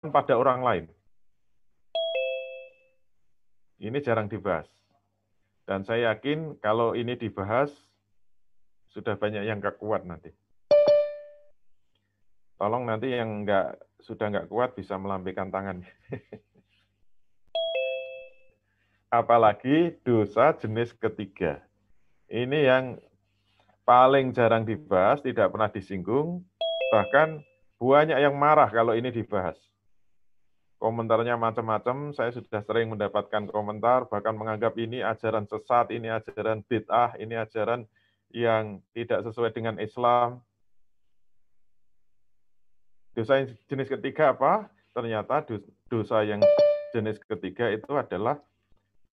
pada orang lain. Ini jarang dibahas. Dan saya yakin kalau ini dibahas, sudah banyak yang nggak kuat nanti. Tolong nanti yang sudah nggak kuat bisa melambaikan tangan. Apalagi dosa jenis ketiga. Ini yang paling jarang dibahas, tidak pernah disinggung, bahkan banyak yang marah kalau ini dibahas. Komentarnya macam-macam, saya sudah sering mendapatkan komentar, bahkan menganggap ini ajaran sesat, ini ajaran bid'ah, ini ajaran yang tidak sesuai dengan Islam. Dosa yang jenis ketiga apa? Ternyata dosa yang jenis ketiga itu adalah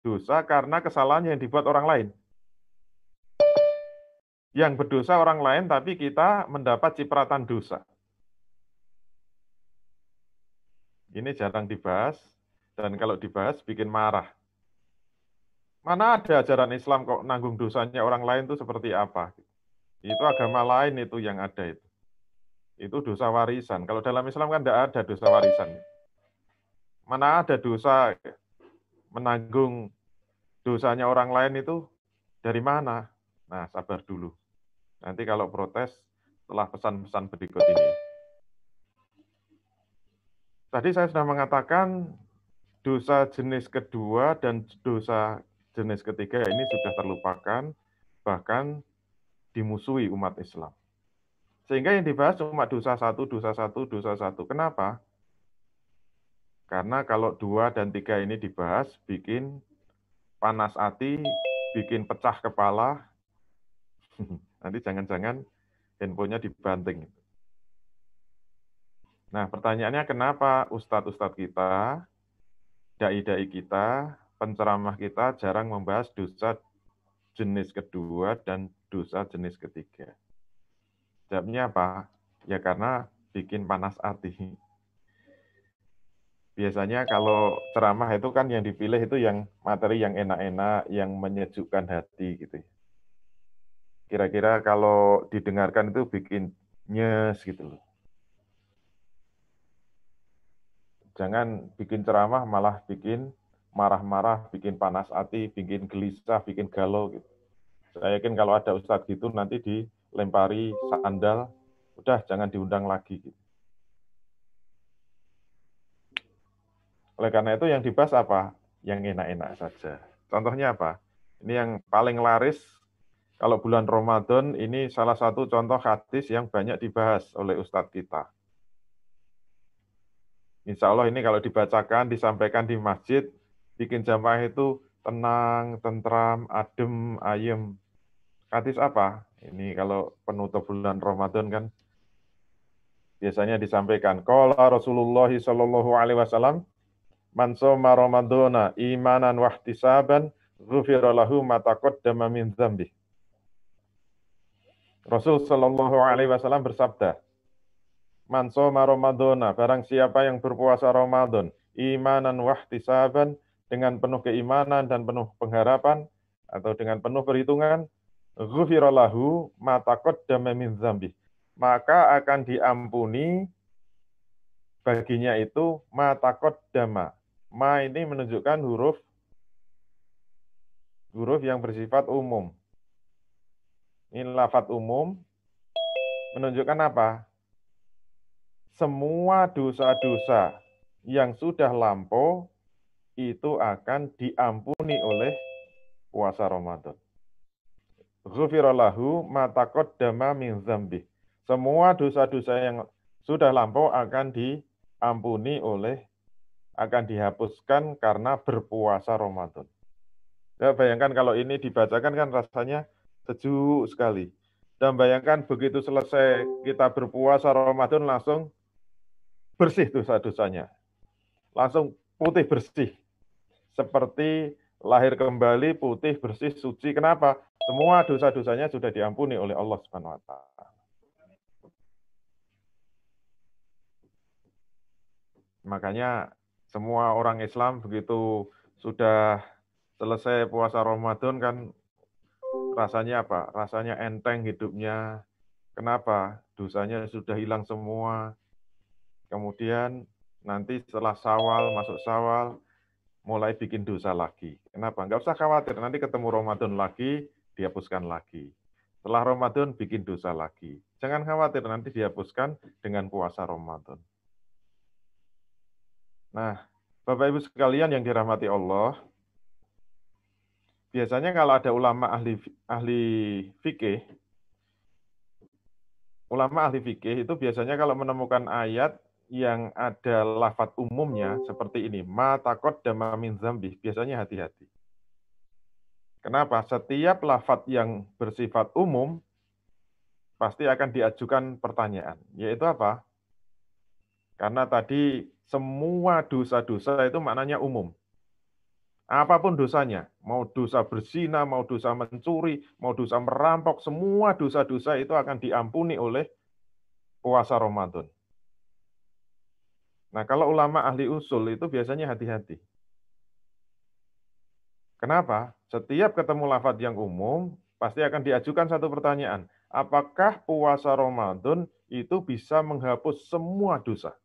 dosa karena kesalahan yang dibuat orang lain. Yang berdosa orang lain, tapi kita mendapat cipratan dosa. Ini jarang dibahas, dan kalau dibahas bikin marah. Mana ada ajaran Islam kok nanggung dosanya orang lain itu seperti apa? Itu agama lain itu yang ada itu. Itu dosa warisan. Kalau dalam Islam kan tidak ada dosa warisan. Mana ada dosa menanggung dosanya orang lain itu dari mana? Nah, sabar dulu. Nanti kalau protes setelah pesan-pesan berikut ini. Tadi saya sudah mengatakan dosa jenis kedua dan dosa jenis ketiga ini sudah terlupakan, bahkan dimusuhi umat Islam. Sehingga yang dibahas cuma dosa satu, dosa satu, dosa satu. Kenapa? Karena kalau 2 dan 3 ini dibahas, bikin panas hati, bikin pecah kepala, nanti jangan-jangan handphonenya dibanting. Nah, pertanyaannya kenapa ustadz-ustadz kita, dai-dai kita, penceramah kita jarang membahas dosa jenis kedua dan dosa jenis ketiga? Jawabnya apa? Ya karena bikin panas hati. Biasanya kalau ceramah itu kan yang dipilih itu yang materi yang enak-enak, yang menyejukkan hati gitu. Kira-kira kalau didengarkan itu bikin nyes gitu loh. Jangan bikin ceramah malah bikin marah-marah, bikin panas hati, bikin gelisah, bikin galau gitu. Saya yakin kalau ada ustadz gitu nanti dilempari sandal, udah jangan diundang lagi gitu. Oleh karena itu yang dibahas apa? Yang enak-enak saja. Contohnya apa? Ini yang paling laris kalau bulan Ramadan, ini salah satu contoh hadis yang banyak dibahas oleh ustadz kita. Insya Allah ini kalau dibacakan, disampaikan di masjid, bikin jamaah itu tenang, tentram, adem, ayem. Hadis apa? Ini kalau penutup bulan Ramadan kan biasanya disampaikan. Qala Rasulullah sallallahu alaihi wasallam, man shoma ramadhana imanan wa ihtisaban, ghufira lahu ma taqaddama min dzambi. Rasul sallallahu alaihi wasallam bersabda, man shoma ramadhana, barang siapa yang berpuasa Ramadan, imanan wa ihtisaban, dengan penuh keimanan dan penuh pengharapan atau dengan penuh perhitungan, ghufira lahu ma taqaddama min dzambi, maka akan diampuni baginya itu ma taqaddama. Ma ini menunjukkan huruf yang bersifat umum. Ini lafadz umum menunjukkan apa? Semua dosa-dosa yang sudah lampau itu akan diampuni oleh puasa Ramadan. Ghufira lahu ma taqaddama min dzambi. Semua dosa-dosa yang sudah lampau akan diampuni akan dihapuskan karena berpuasa Ramadan. Ya, bayangkan kalau ini dibacakan kan rasanya sejuk sekali. Dan bayangkan begitu selesai kita berpuasa Ramadan langsung bersih dosa-dosanya. Langsung putih bersih. Seperti lahir kembali, putih, bersih, suci. Kenapa? Semua dosa-dosanya sudah diampuni oleh Allah Subhanahu wa taala. Makanya semua orang Islam begitu sudah selesai puasa Ramadan kan rasanya apa? Rasanya enteng hidupnya. Kenapa? Dosanya sudah hilang semua. Kemudian nanti setelah Syawal, masuk Syawal, mulai bikin dosa lagi. Kenapa? Nggak usah khawatir, nanti ketemu Ramadan lagi, dihapuskan lagi. Setelah Ramadan, bikin dosa lagi. Jangan khawatir, nanti dihapuskan dengan puasa Ramadan. Nah, Bapak Ibu sekalian yang dirahmati Allah, biasanya kalau ada ulama ahli fikih, itu biasanya kalau menemukan ayat yang ada lafadz umumnya seperti ini, ma taqaddama min dzambi, biasanya hati-hati. Kenapa? Setiap lafadz yang bersifat umum pasti akan diajukan pertanyaan, yaitu apa? Karena tadi semua dosa-dosa itu maknanya umum. Apapun dosanya, mau dosa berzina, mau dosa mencuri, mau dosa merampok, semua dosa-dosa itu akan diampuni oleh puasa Ramadan. Nah, kalau ulama ahli usul itu biasanya hati-hati. Kenapa? Setiap ketemu lafadz yang umum, pasti akan diajukan satu pertanyaan. Apakah puasa Ramadan itu bisa menghapus semua dosa?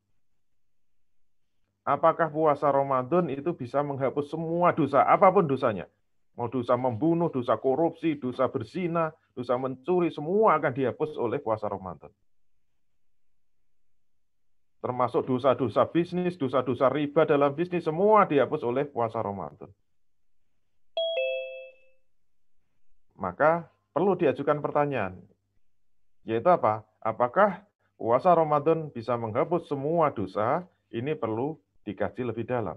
Apakah puasa Ramadan itu bisa menghapus semua dosa, apapun dosanya? Mau dosa membunuh, dosa korupsi, dosa berzina, dosa mencuri, semua akan dihapus oleh puasa Ramadan. Termasuk dosa-dosa bisnis, dosa-dosa riba dalam bisnis, semua dihapus oleh puasa Ramadan. Maka perlu diajukan pertanyaan, yaitu apa? Apakah puasa Ramadan bisa menghapus semua dosa? Ini perlu dikaji lebih dalam.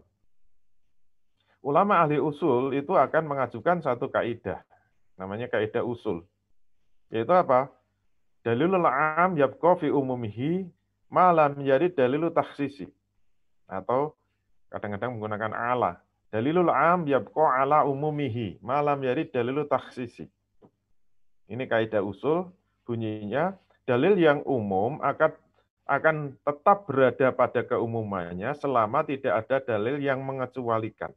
Ulama ahli usul itu akan mengajukan satu kaidah, namanya kaidah usul. Yaitu apa? Dalilul am yabqa fi umumihi ma lam yarid dalilu takhsisi. Atau kadang-kadang menggunakan ala. Dalilul am yabqa ala umumihi ma lam yarid dalilu takhsisi. Ini kaidah usul, bunyinya dalil yang umum akan tetap berada pada keumumannya selama tidak ada dalil yang mengecualikan.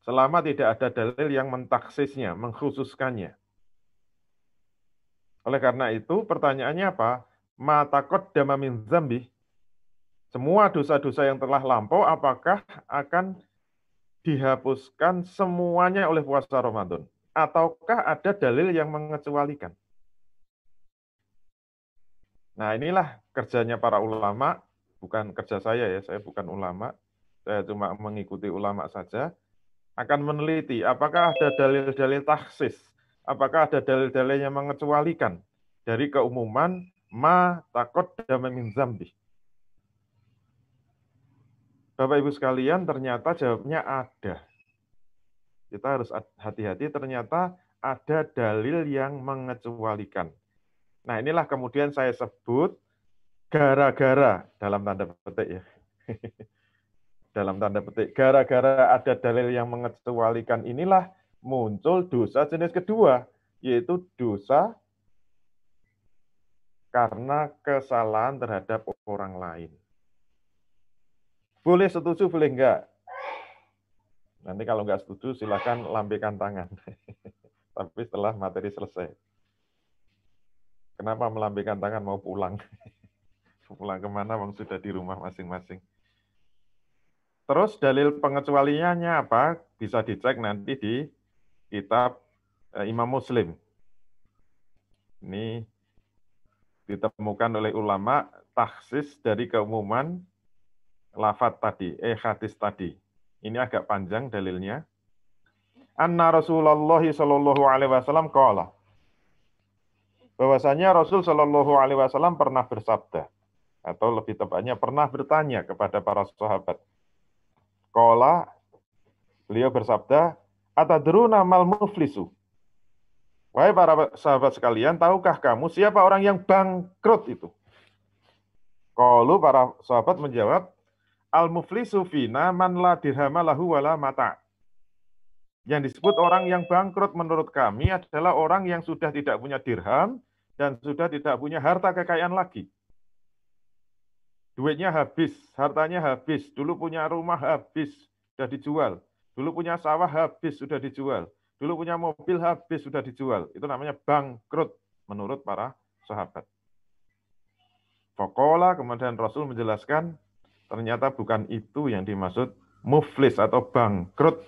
Selama tidak ada dalil yang mentaksisnya, mengkhususkannya. Oleh karena itu, pertanyaannya apa? Ma taqaddama min dzambi. Semua dosa-dosa yang telah lampau, apakah akan dihapuskan semuanya oleh puasa Ramadan? Ataukah ada dalil yang mengecualikan? Nah, inilah kerjanya para ulama, bukan kerja saya bukan ulama, saya cuma mengikuti ulama saja, akan meneliti apakah ada dalil-dalil taksis, apakah ada dalil-dalil yang mengecualikan dari keumuman ma taqaddama min dzambi. Bapak Ibu sekalian, ternyata jawabnya ada. Kita harus hati-hati, ternyata ada dalil yang mengecualikan. Nah, inilah kemudian saya sebut gara-gara dalam tanda petik ya. Dalam tanda petik, gara-gara ada dalil yang mengecualikan inilah muncul dosa jenis kedua, yaitu dosa karena kesalahan terhadap orang lain. Boleh setuju, boleh enggak? Nanti kalau enggak setuju, silakan lambaikan tangan. Tapi setelah materi selesai. Kenapa melambaikan tangan mau pulang? Pulang kemana, Bang? Sudah di rumah masing-masing. Terus dalil pengecualiannya apa? Bisa dicek nanti di kitab Imam Muslim. Ini ditemukan oleh ulama taksis dari keumuman lafadz tadi, hadis tadi. Ini agak panjang dalilnya. Anna Rasulullah sallallahu alaihi wasallam qala. Bahwasanya Rasul sallallahu alaihi wasallam pernah bersabda, atau lebih tepatnya pernah bertanya kepada para sahabat. Qala, beliau bersabda, atadruna mal muflisu? Wahai para sahabat sekalian, tahukah kamu siapa orang yang bangkrut itu? Qalu, para sahabat menjawab, al-muflisu fina man la dirhama lahu wala mata. Yang disebut orang yang bangkrut menurut kami adalah orang yang sudah tidak punya dirham dan sudah tidak punya harta kekayaan lagi. Duitnya habis, hartanya habis, dulu punya rumah habis, sudah dijual. Dulu punya sawah habis, sudah dijual. Dulu punya mobil habis, sudah dijual. Itu namanya bangkrut menurut para sahabat. Faqala, kemudian Rasul menjelaskan, ternyata bukan itu yang dimaksud muflis atau bangkrut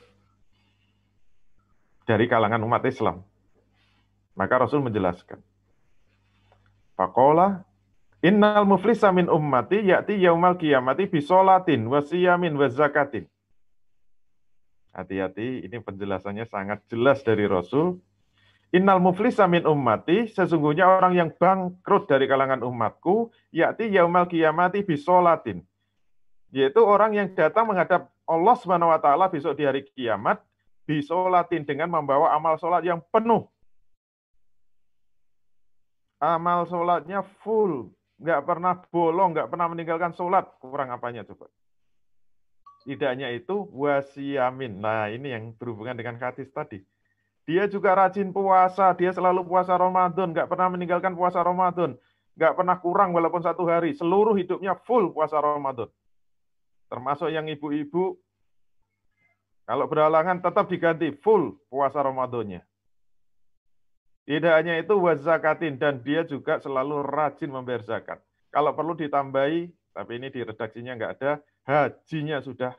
dari kalangan umat Islam. Maka Rasul menjelaskan. Faqala, innal muflisa min ummati ya'ti yaumal qiyamati bisolatin wa siyamin wa zakatin. Hati-hati, ini penjelasannya sangat jelas dari Rasul. Innal muflisa min ummati, sesungguhnya orang yang bangkrut dari kalangan umatku, ya'ti yaumal qiyamati bisolatin. Yaitu orang yang datang menghadap Allah Subhanahu wa taala besok di hari kiamat, bisolatin, dengan membawa amal sholat yang penuh. Amal sholatnya full, nggak pernah bolong, nggak pernah meninggalkan sholat. Kurang apanya coba? Tidak hanya itu, wasiyamin. Nah, ini yang berhubungan dengan hadis tadi. Dia juga rajin puasa, dia selalu puasa Ramadan, nggak pernah meninggalkan puasa Ramadan. Nggak pernah kurang walaupun 1 hari. Seluruh hidupnya full puasa Ramadan. Termasuk yang ibu-ibu, kalau berhalangan tetap diganti full puasa Ramadannya. Tidak hanya itu, wazakatin, dan dia juga selalu rajin membayar zakat. Kalau perlu ditambahi, tapi ini di redaksinya nggak ada, hajinya sudah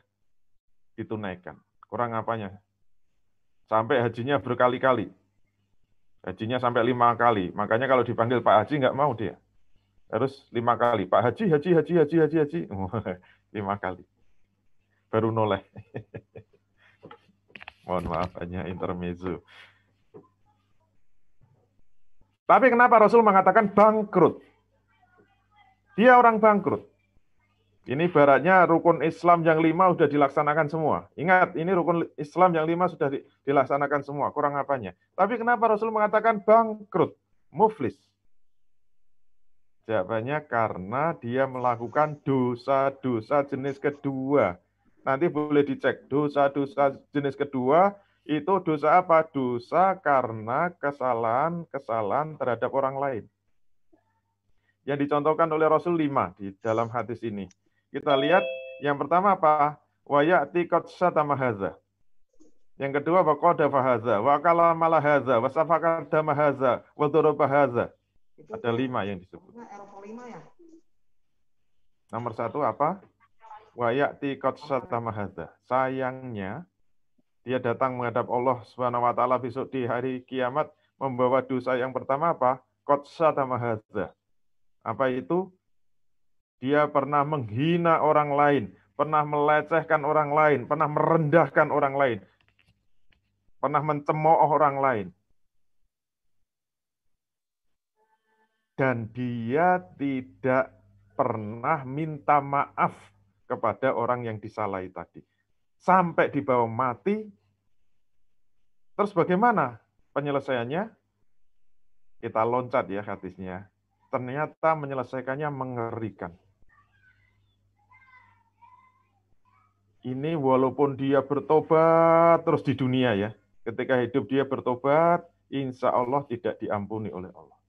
ditunaikan. Kurang apanya? Sampai hajinya berkali-kali. Hajinya sampai 5 kali. Makanya kalau dipanggil Pak Haji nggak mau dia. Harus 5 kali. Pak Haji, haji. 5 kali. Baru noleh. Mohon maaf, hanya intermezzo. Tapi kenapa Rasul mengatakan bangkrut? Dia orang bangkrut. Ini ibaratnya rukun Islam yang 5 sudah dilaksanakan semua. Ingat, ini rukun Islam yang 5 sudah dilaksanakan semua. Kurang apanya? Tapi kenapa Rasul mengatakan bangkrut? Muflis. Jawabannya karena dia melakukan dosa-dosa jenis kedua. Nanti boleh dicek. Dosa-dosa jenis kedua itu dosa apa? Dosa karena kesalahan terhadap orang lain. Yang dicontohkan oleh Rasul 5 di dalam hadis ini. Kita lihat, yang pertama apa? Wa ya'ti qad syatama hadza. Yang kedua, wa qadafa hadza, wa kalama hadza, wa safaka dama hadza, wa daraba hadza. Ada 5 yang disebut. Nomor 1 apa? Wa ya'ti qad syatama hadza. Sayangnya, dia datang menghadap Allah Subhanahu wa taala besok di hari kiamat membawa dosa yang pertama apa? Qad syatama hadza. Apa itu? Dia pernah menghina orang lain, pernah melecehkan orang lain, pernah merendahkan orang lain, pernah mencemooh orang lain. Dan dia tidak pernah minta maaf kepada orang yang disalahi tadi. Sampai dibawa mati. Terus bagaimana penyelesaiannya? Kita loncat ya hadisnya. Ternyata menyelesaikannya mengerikan. Ini walaupun dia bertobat terus di dunia ya. Ketika hidup dia bertobat, insya Allah tidak diampuni oleh Allah.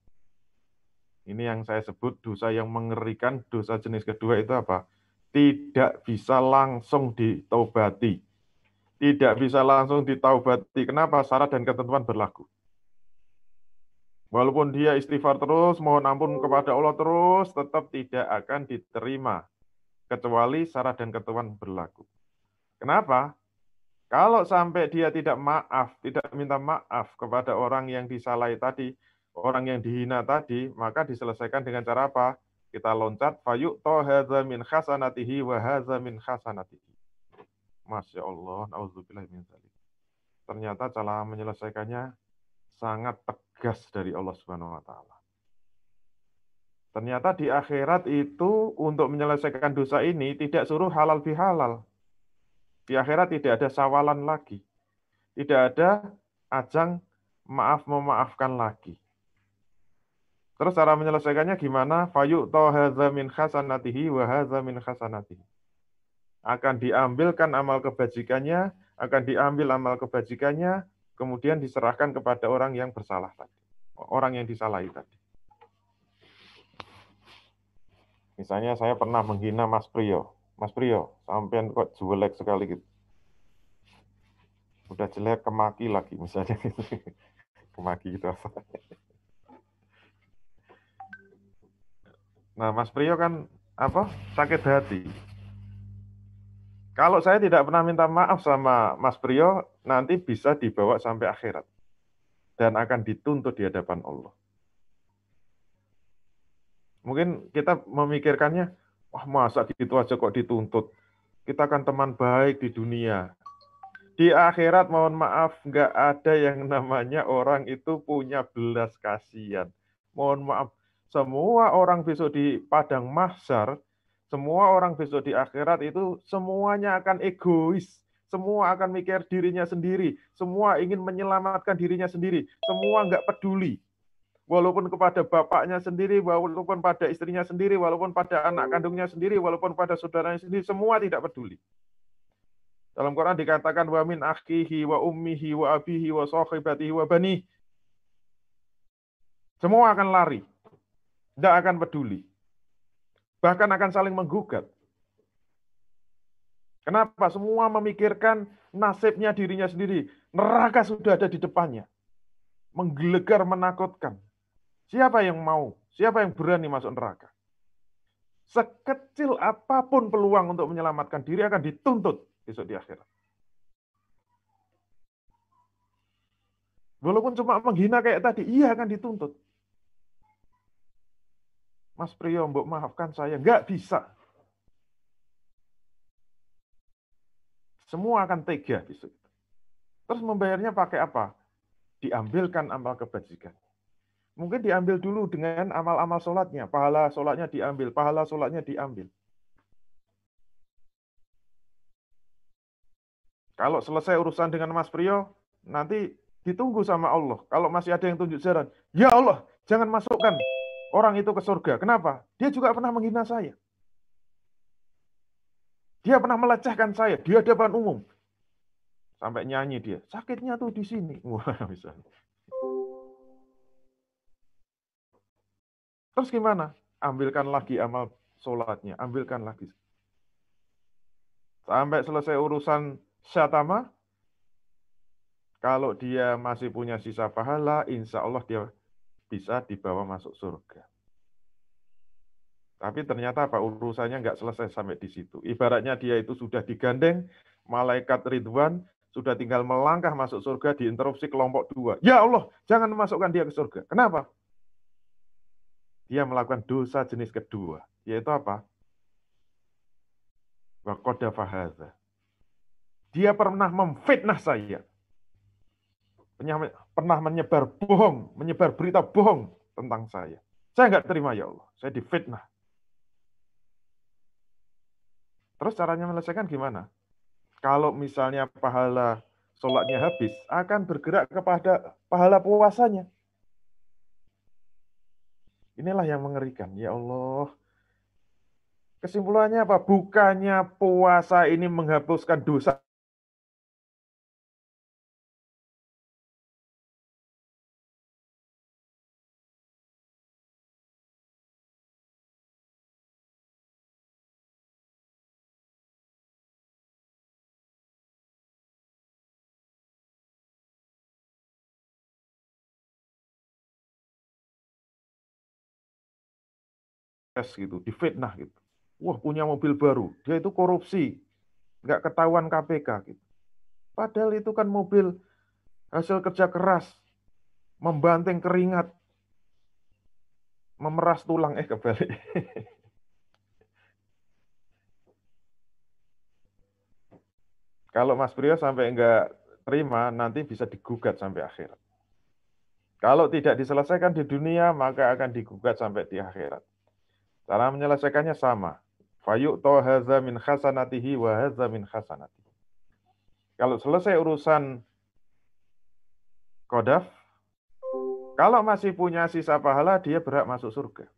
Ini yang saya sebut dosa yang mengerikan. Dosa jenis kedua itu apa? Tidak bisa langsung ditaubati. Tidak bisa langsung ditaubati. Kenapa? Syarat dan ketentuan berlaku. Walaupun dia istighfar terus, mohon ampun kepada Allah terus, tetap tidak akan diterima. Kecuali syarat dan ketentuan berlaku. Kenapa? Kalau sampai dia tidak maaf, tidak minta maaf kepada orang yang disalahi tadi, orang yang dihina tadi, maka diselesaikan dengan cara apa? Kita loncat, fayu'ta hadza min hasanatihi wa hadza min hasanatihi. Masya Allah, na'udzubillah min dzalik. Ternyata cara menyelesaikannya sangat tegas dari Allah Subhanahu wa taala. Ternyata di akhirat itu untuk menyelesaikan dosa ini tidak suruh halal bihalal. Di akhirat tidak ada sawalan lagi. Tidak ada ajang maaf-memaafkan lagi. Terus cara menyelesaikannya gimana? Fayu'ta hadza min hasanatihi wa hadza min hasanatihi. Akan diambilkan amal kebajikannya, kemudian diserahkan kepada orang yang bersalah tadi. Orang yang disalahi tadi. Misalnya saya pernah menghina Mas Priyo. Mas Priyo, sampean kok jelek sekali gitu. Udah jelek kemaki lagi misalnya gitu. Kemaki gitu apa. Nah, Mas Priyo kan sakit hati. Kalau saya tidak pernah minta maaf sama Mas Priyo, nanti bisa dibawa sampai akhirat dan akan dituntut di hadapan Allah. Mungkin kita memikirkannya, wah masa gitu aja kok dituntut. Kita kan teman baik di dunia. Di akhirat mohon maaf, nggak ada yang namanya orang itu punya belas kasihan. Mohon maaf, semua orang besok di padang mahsyar, semua orang besok di akhirat itu semuanya akan egois. Semua akan mikir dirinya sendiri. Semua ingin menyelamatkan dirinya sendiri. Semua nggak peduli. Walaupun kepada bapaknya sendiri, walaupun pada istrinya sendiri, walaupun pada anak kandungnya sendiri, walaupun pada saudaranya sendiri, semua tidak peduli. Dalam Quran dikatakan wa min akhihi wa ummihi wa abihi wa sahibatihi wa bani. Semua akan lari. Tidak akan peduli. Bahkan akan saling menggugat. Kenapa? Semua memikirkan nasibnya dirinya sendiri. Neraka sudah ada di depannya. Menggelegar, menakutkan. Siapa yang mau? Siapa yang berani masuk neraka? Sekecil apapun peluang untuk menyelamatkan diri akan dituntut besok di akhirat. Walaupun cuma menghina kayak tadi, iya akan dituntut. Mas Priyo, mbok maafkan saya. Nggak bisa. Semua akan tega besok. Terus membayarnya pakai apa? Diambilkan amal kebajikan. Mungkin diambil dulu dengan amal-amal sholatnya. Pahala sholatnya diambil. Pahala sholatnya diambil. Kalau selesai urusan dengan Mas Priyo, nanti ditunggu sama Allah. Kalau masih ada yang tunjuk jalan, ya Allah, jangan masukkan orang itu ke surga. Kenapa? Dia juga pernah menghina saya. Dia pernah melecehkan saya di hadapan umum. Sampai nyanyi dia, sakitnya tuh di sini. Wah, bisa. Terus gimana? Ambilkan lagi amal sholatnya, ambilkan lagi. Sampai selesai urusan syatama, kalau dia masih punya sisa pahala, insya Allah dia bisa dibawa masuk surga. Tapi ternyata apa? Urusannya nggak selesai sampai di situ. Ibaratnya dia itu sudah digandeng, malaikat Ridwan, sudah tinggal melangkah masuk surga, diinterupsi kelompok dua. Ya Allah, jangan memasukkan dia ke surga. Kenapa? Dia melakukan dosa jenis kedua. Yaitu apa? Wa qadhafa hadza. Dia pernah memfitnah saya. Pernah menyebar bohong, menyebar berita bohong tentang saya. Saya nggak terima ya Allah. Saya difitnah. Terus caranya menyelesaikan gimana? Kalau misalnya pahala sholatnya habis, akan bergerak kepada pahala puasanya. Inilah yang mengerikan. Ya Allah. Kesimpulannya apa? Bukannya puasa ini menghapuskan dosa. Gitu, difitnah gitu. Wah, punya mobil baru. Dia itu korupsi. Nggak ketahuan KPK gitu. Padahal itu kan mobil hasil kerja keras. Membanting keringat. Memeras tulang. Kebalik. Kalau Mas Priyo sampai nggak terima, nanti bisa digugat sampai akhirat. Kalau tidak diselesaikan di dunia, maka akan digugat sampai di akhirat. Cara menyelesaikannya sama. Fayu'to haza min khasanatihi wa haza min khasanatihi. Kalau selesai urusan qadhaf, kalau masih punya sisa pahala, dia berhak masuk surga.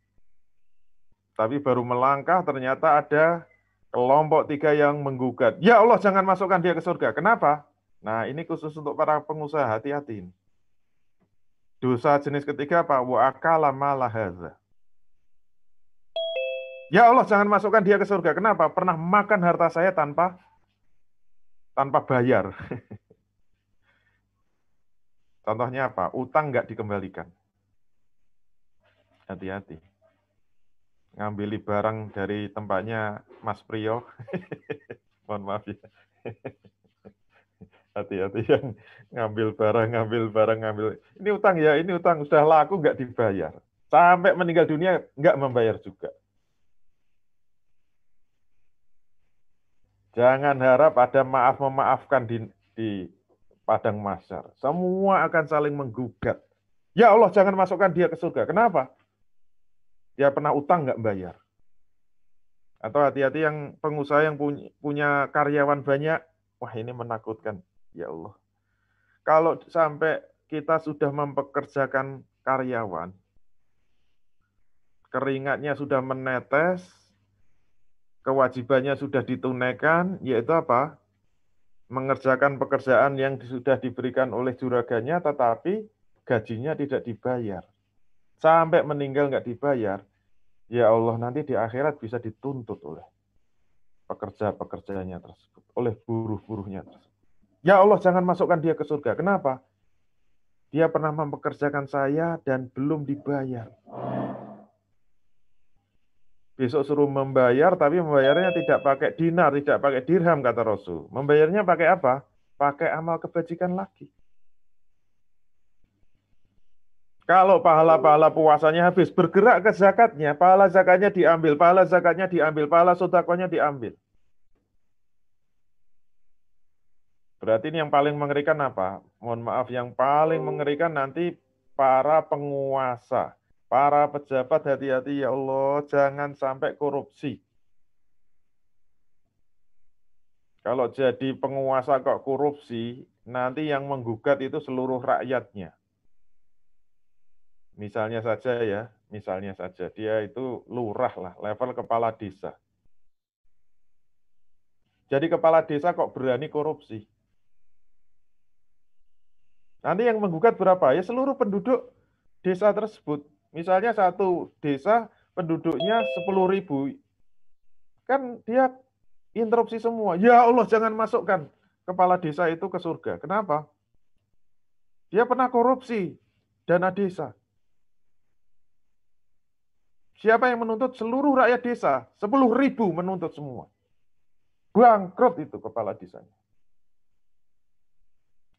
Tapi baru melangkah, ternyata ada kelompok tiga yang menggugat. Ya Allah, jangan masukkan dia ke surga. Kenapa? Nah, ini khusus untuk para pengusaha, hati-hati. Dosa jenis ketiga apa? Wa akala mala haza. Ya Allah, jangan masukkan dia ke surga. Kenapa? Pernah makan harta saya tanpa bayar. Contohnya apa? Utang nggak dikembalikan. Hati-hati. ngambil barang dari tempatnya Mas Priyo. Mohon maaf ya. Hati-hati yang ngambil barang, ngambil. Ini utang ya, ini utang. Sudah laku nggak dibayar. Sampai meninggal dunia nggak membayar juga. Jangan harap ada maaf-memaafkan di padang mahsyar. Semua akan saling menggugat. Ya Allah, jangan masukkan dia ke surga. Kenapa? Dia pernah utang nggak bayar. Atau hati-hati yang pengusaha yang punya karyawan banyak. Wah, ini menakutkan. Ya Allah. Kalau sampai kita sudah mempekerjakan karyawan, keringatnya sudah menetes, kewajibannya sudah ditunaikan, yaitu apa? Mengerjakan pekerjaan yang sudah diberikan oleh juraganya, tetapi gajinya tidak dibayar. Sampai meninggal nggak dibayar, ya Allah nanti di akhirat bisa dituntut oleh pekerja-pekerjanya tersebut, oleh buruh-buruhnya tersebut. Ya Allah jangan masukkan dia ke surga. Kenapa? Dia pernah mempekerjakan saya dan belum dibayar. Besok suruh membayar, tapi membayarnya tidak pakai dinar, tidak pakai dirham, kata Rasul. Membayarnya pakai apa? Pakai amal kebajikan lagi. Kalau pahala-pahala puasanya habis, bergerak ke zakatnya, pahala zakatnya diambil, pahala zakatnya diambil, pahala sedekahnya diambil. Berarti ini yang paling mengerikan apa? Mohon maaf, yang paling mengerikan nanti para penguasa. Para pejabat hati-hati ya Allah, jangan sampai korupsi. Kalau jadi penguasa kok korupsi, nanti yang menggugat itu seluruh rakyatnya. Misalnya saja dia itu lurah lah, level kepala desa. Jadi kepala desa kok berani korupsi? Nanti yang menggugat berapa? Ya seluruh penduduk desa tersebut. Misalnya satu desa penduduknya 10.000, kan dia interupsi semua. Ya Allah jangan masukkan kepala desa itu ke surga. Kenapa? Dia pernah korupsi dana desa. Siapa yang menuntut? Seluruh rakyat desa. 10.000 menuntut semua. Bangkrut itu kepala desanya.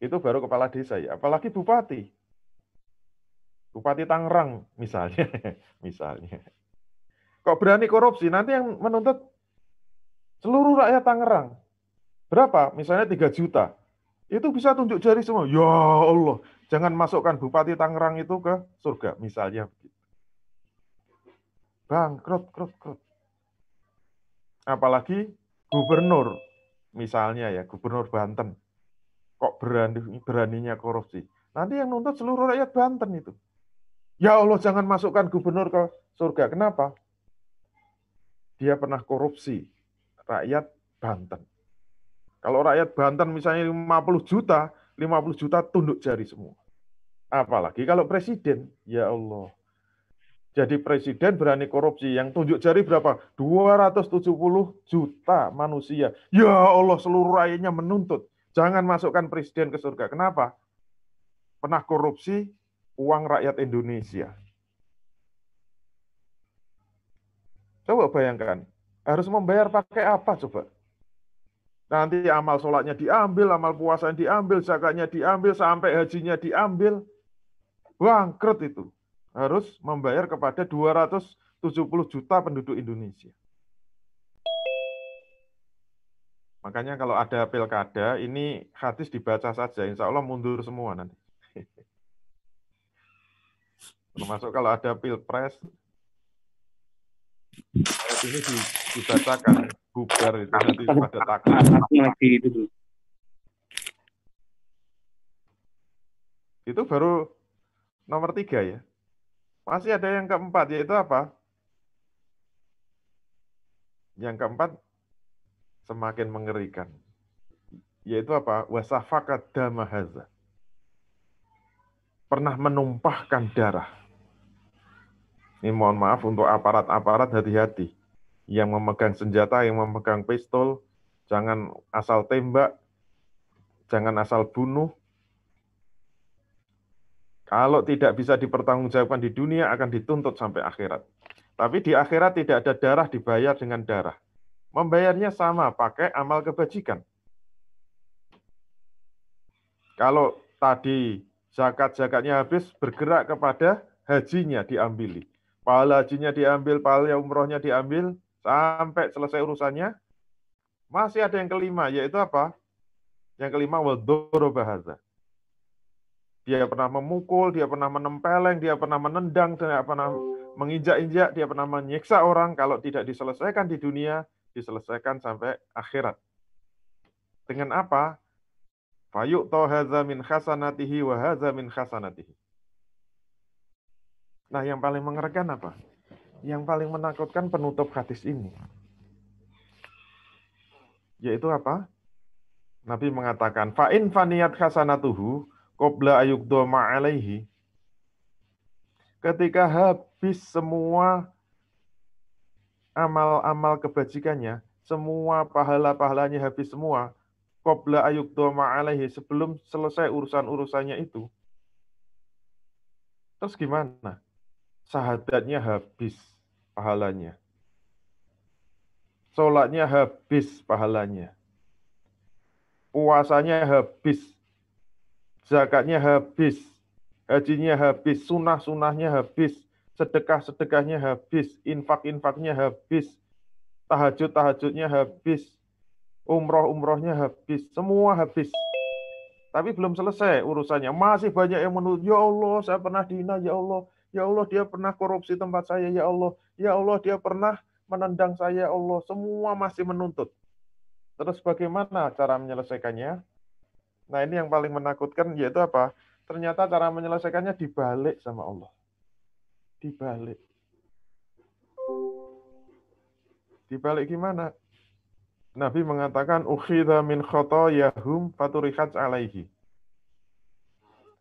Itu baru kepala desa ya. Apalagi bupati. Bupati Tangerang misalnya. Misalnya. Kok berani korupsi? Nanti yang menuntut seluruh rakyat Tangerang. Berapa? Misalnya 3 juta. Itu bisa tunjuk jari semua. Ya Allah, jangan masukkan Bupati Tangerang itu ke surga. Misalnya begitu. Bangkrut, krut. Apalagi gubernur. Misalnya ya, gubernur Banten. Kok beraninya korupsi? Nanti yang nuntut seluruh rakyat Banten itu. Ya Allah, jangan masukkan gubernur ke surga. Kenapa? Dia pernah korupsi rakyat Banten. Kalau rakyat Banten misalnya 50 juta tunduk jari semua. Apalagi kalau presiden, ya Allah. Jadi presiden berani korupsi, yang tunjuk jari berapa? 270 juta manusia. Ya Allah, seluruh rakyatnya menuntut. Jangan masukkan presiden ke surga. Kenapa? Pernah korupsi uang rakyat Indonesia. Coba bayangkan, harus membayar pakai apa coba? Nanti amal sholatnya diambil, amal puasanya diambil, zakatnya diambil, sampai hajinya diambil. Bangkrut itu. Harus membayar kepada 270 juta penduduk Indonesia. Makanya kalau ada pilkada, ini hadis dibaca saja, insya Allah mundur semua nanti. Termasuk kalau ada pilpres, ini dibacakan, bubar itu nanti pada takut. Itu baru nomor 3 ya. Masih ada yang keempat, yaitu apa? Yang keempat, semakin mengerikan. Yaitu apa? Wasafakat damahaza. Pernah menumpahkan darah. Ini mohon maaf untuk aparat-aparat, hati-hati. Yang memegang senjata, yang memegang pistol, jangan asal tembak, jangan asal bunuh. Kalau tidak bisa dipertanggungjawabkan di dunia, akan dituntut sampai akhirat. Tapi di akhirat tidak ada darah dibayar dengan darah. Membayarnya sama, pakai amal kebajikan. Kalau tadi zakat-zakatnya habis, bergerak kepada hajinya diambili. Pahala hajinya diambil, pahala umrohnya diambil, sampai selesai urusannya, masih ada yang kelima, yaitu apa? Yang kelima, wadhoroba hadza. Dia pernah memukul, dia pernah menempeleng, dia pernah menendang, dia pernah menginjak-injak, dia pernah menyiksa orang. Kalau tidak diselesaikan di dunia, diselesaikan sampai akhirat. Dengan apa? Fayu'ta hadza min hasanatihi wa hadza min hasanatihi. Nah, yang paling mengerikan apa? Yang paling menakutkan penutup hadis ini. Yaitu apa? Nabi mengatakan, fa'in faniyat hasanatuhu qabla ayuqda ma'alaihi. Ketika habis semua amal-amal kebajikannya, semua pahala-pahalanya habis semua, qabla ayuqda ma'alaihi, sebelum selesai urusan-urusannya itu. Terus gimana? Syahadatnya habis pahalanya. Sholatnya habis pahalanya. Puasanya habis. Zakatnya habis. Hajinya habis. Sunah-sunahnya habis. Sedekah-sedekahnya habis. Infak-infaknya habis. Tahajud-tahajudnya habis. Umroh-umrohnya habis. Semua habis. Tapi belum selesai urusannya. Masih banyak yang menuntut. Ya Allah, saya pernah dihina. Ya Allah. Ya Allah, dia pernah korupsi tempat saya. Ya Allah. Ya Allah, dia pernah menendang saya. Ya Allah. Semua masih menuntut. Terus bagaimana cara menyelesaikannya? Nah, ini yang paling menakutkan, yaitu apa? Ternyata cara menyelesaikannya dibalik sama Allah. Dibalik. Dibalik gimana? Nabi mengatakan, ukhidha min khotoyahum faturihat alaihi.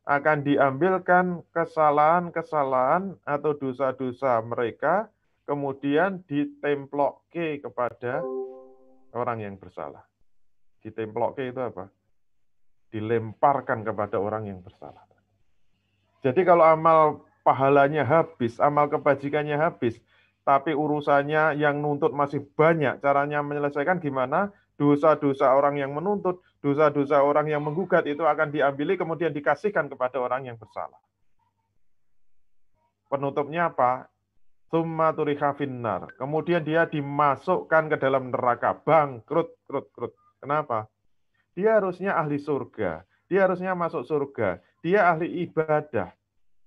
Akan diambilkan kesalahan-kesalahan atau dosa-dosa mereka, kemudian ditemplokke kepada orang yang bersalah. Ditemplokke itu apa? Dilemparkan kepada orang yang bersalah. Jadi kalau amal pahalanya habis, amal kebajikannya habis, tapi urusannya yang nuntut masih banyak, caranya menyelesaikan gimana? Dosa-dosa orang yang menuntut, dosa-dosa orang yang menggugat itu akan diambili kemudian dikasihkan kepada orang yang bersalah. Penutupnya apa? Tsumma turiha finnar. Kemudian dia dimasukkan ke dalam neraka, bangkrut, krut. Kenapa? Dia harusnya ahli surga, dia harusnya masuk surga, dia ahli ibadah.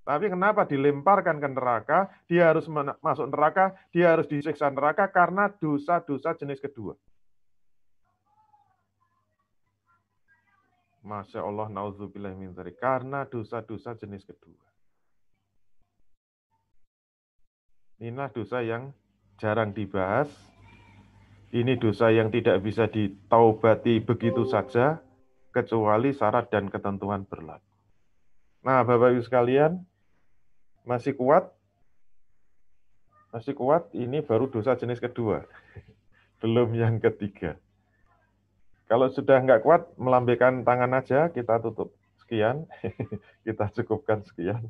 Tapi kenapa dilemparkan ke neraka, dia harus masuk neraka, dia harus disiksa neraka karena dosa-dosa jenis kedua. Masya Allah, na'udzubillah min dzalik. Karena dosa-dosa jenis kedua. Inilah dosa yang jarang dibahas. Ini dosa yang tidak bisa ditaubati begitu saja, kecuali syarat dan ketentuan berlaku. Nah, Bapak-Ibu sekalian, masih kuat? Masih kuat, ini baru dosa jenis kedua. Belum yang ketiga. Kalau sudah nggak kuat, melambaikan tangan aja, kita tutup. Sekian, kita cukupkan sekian.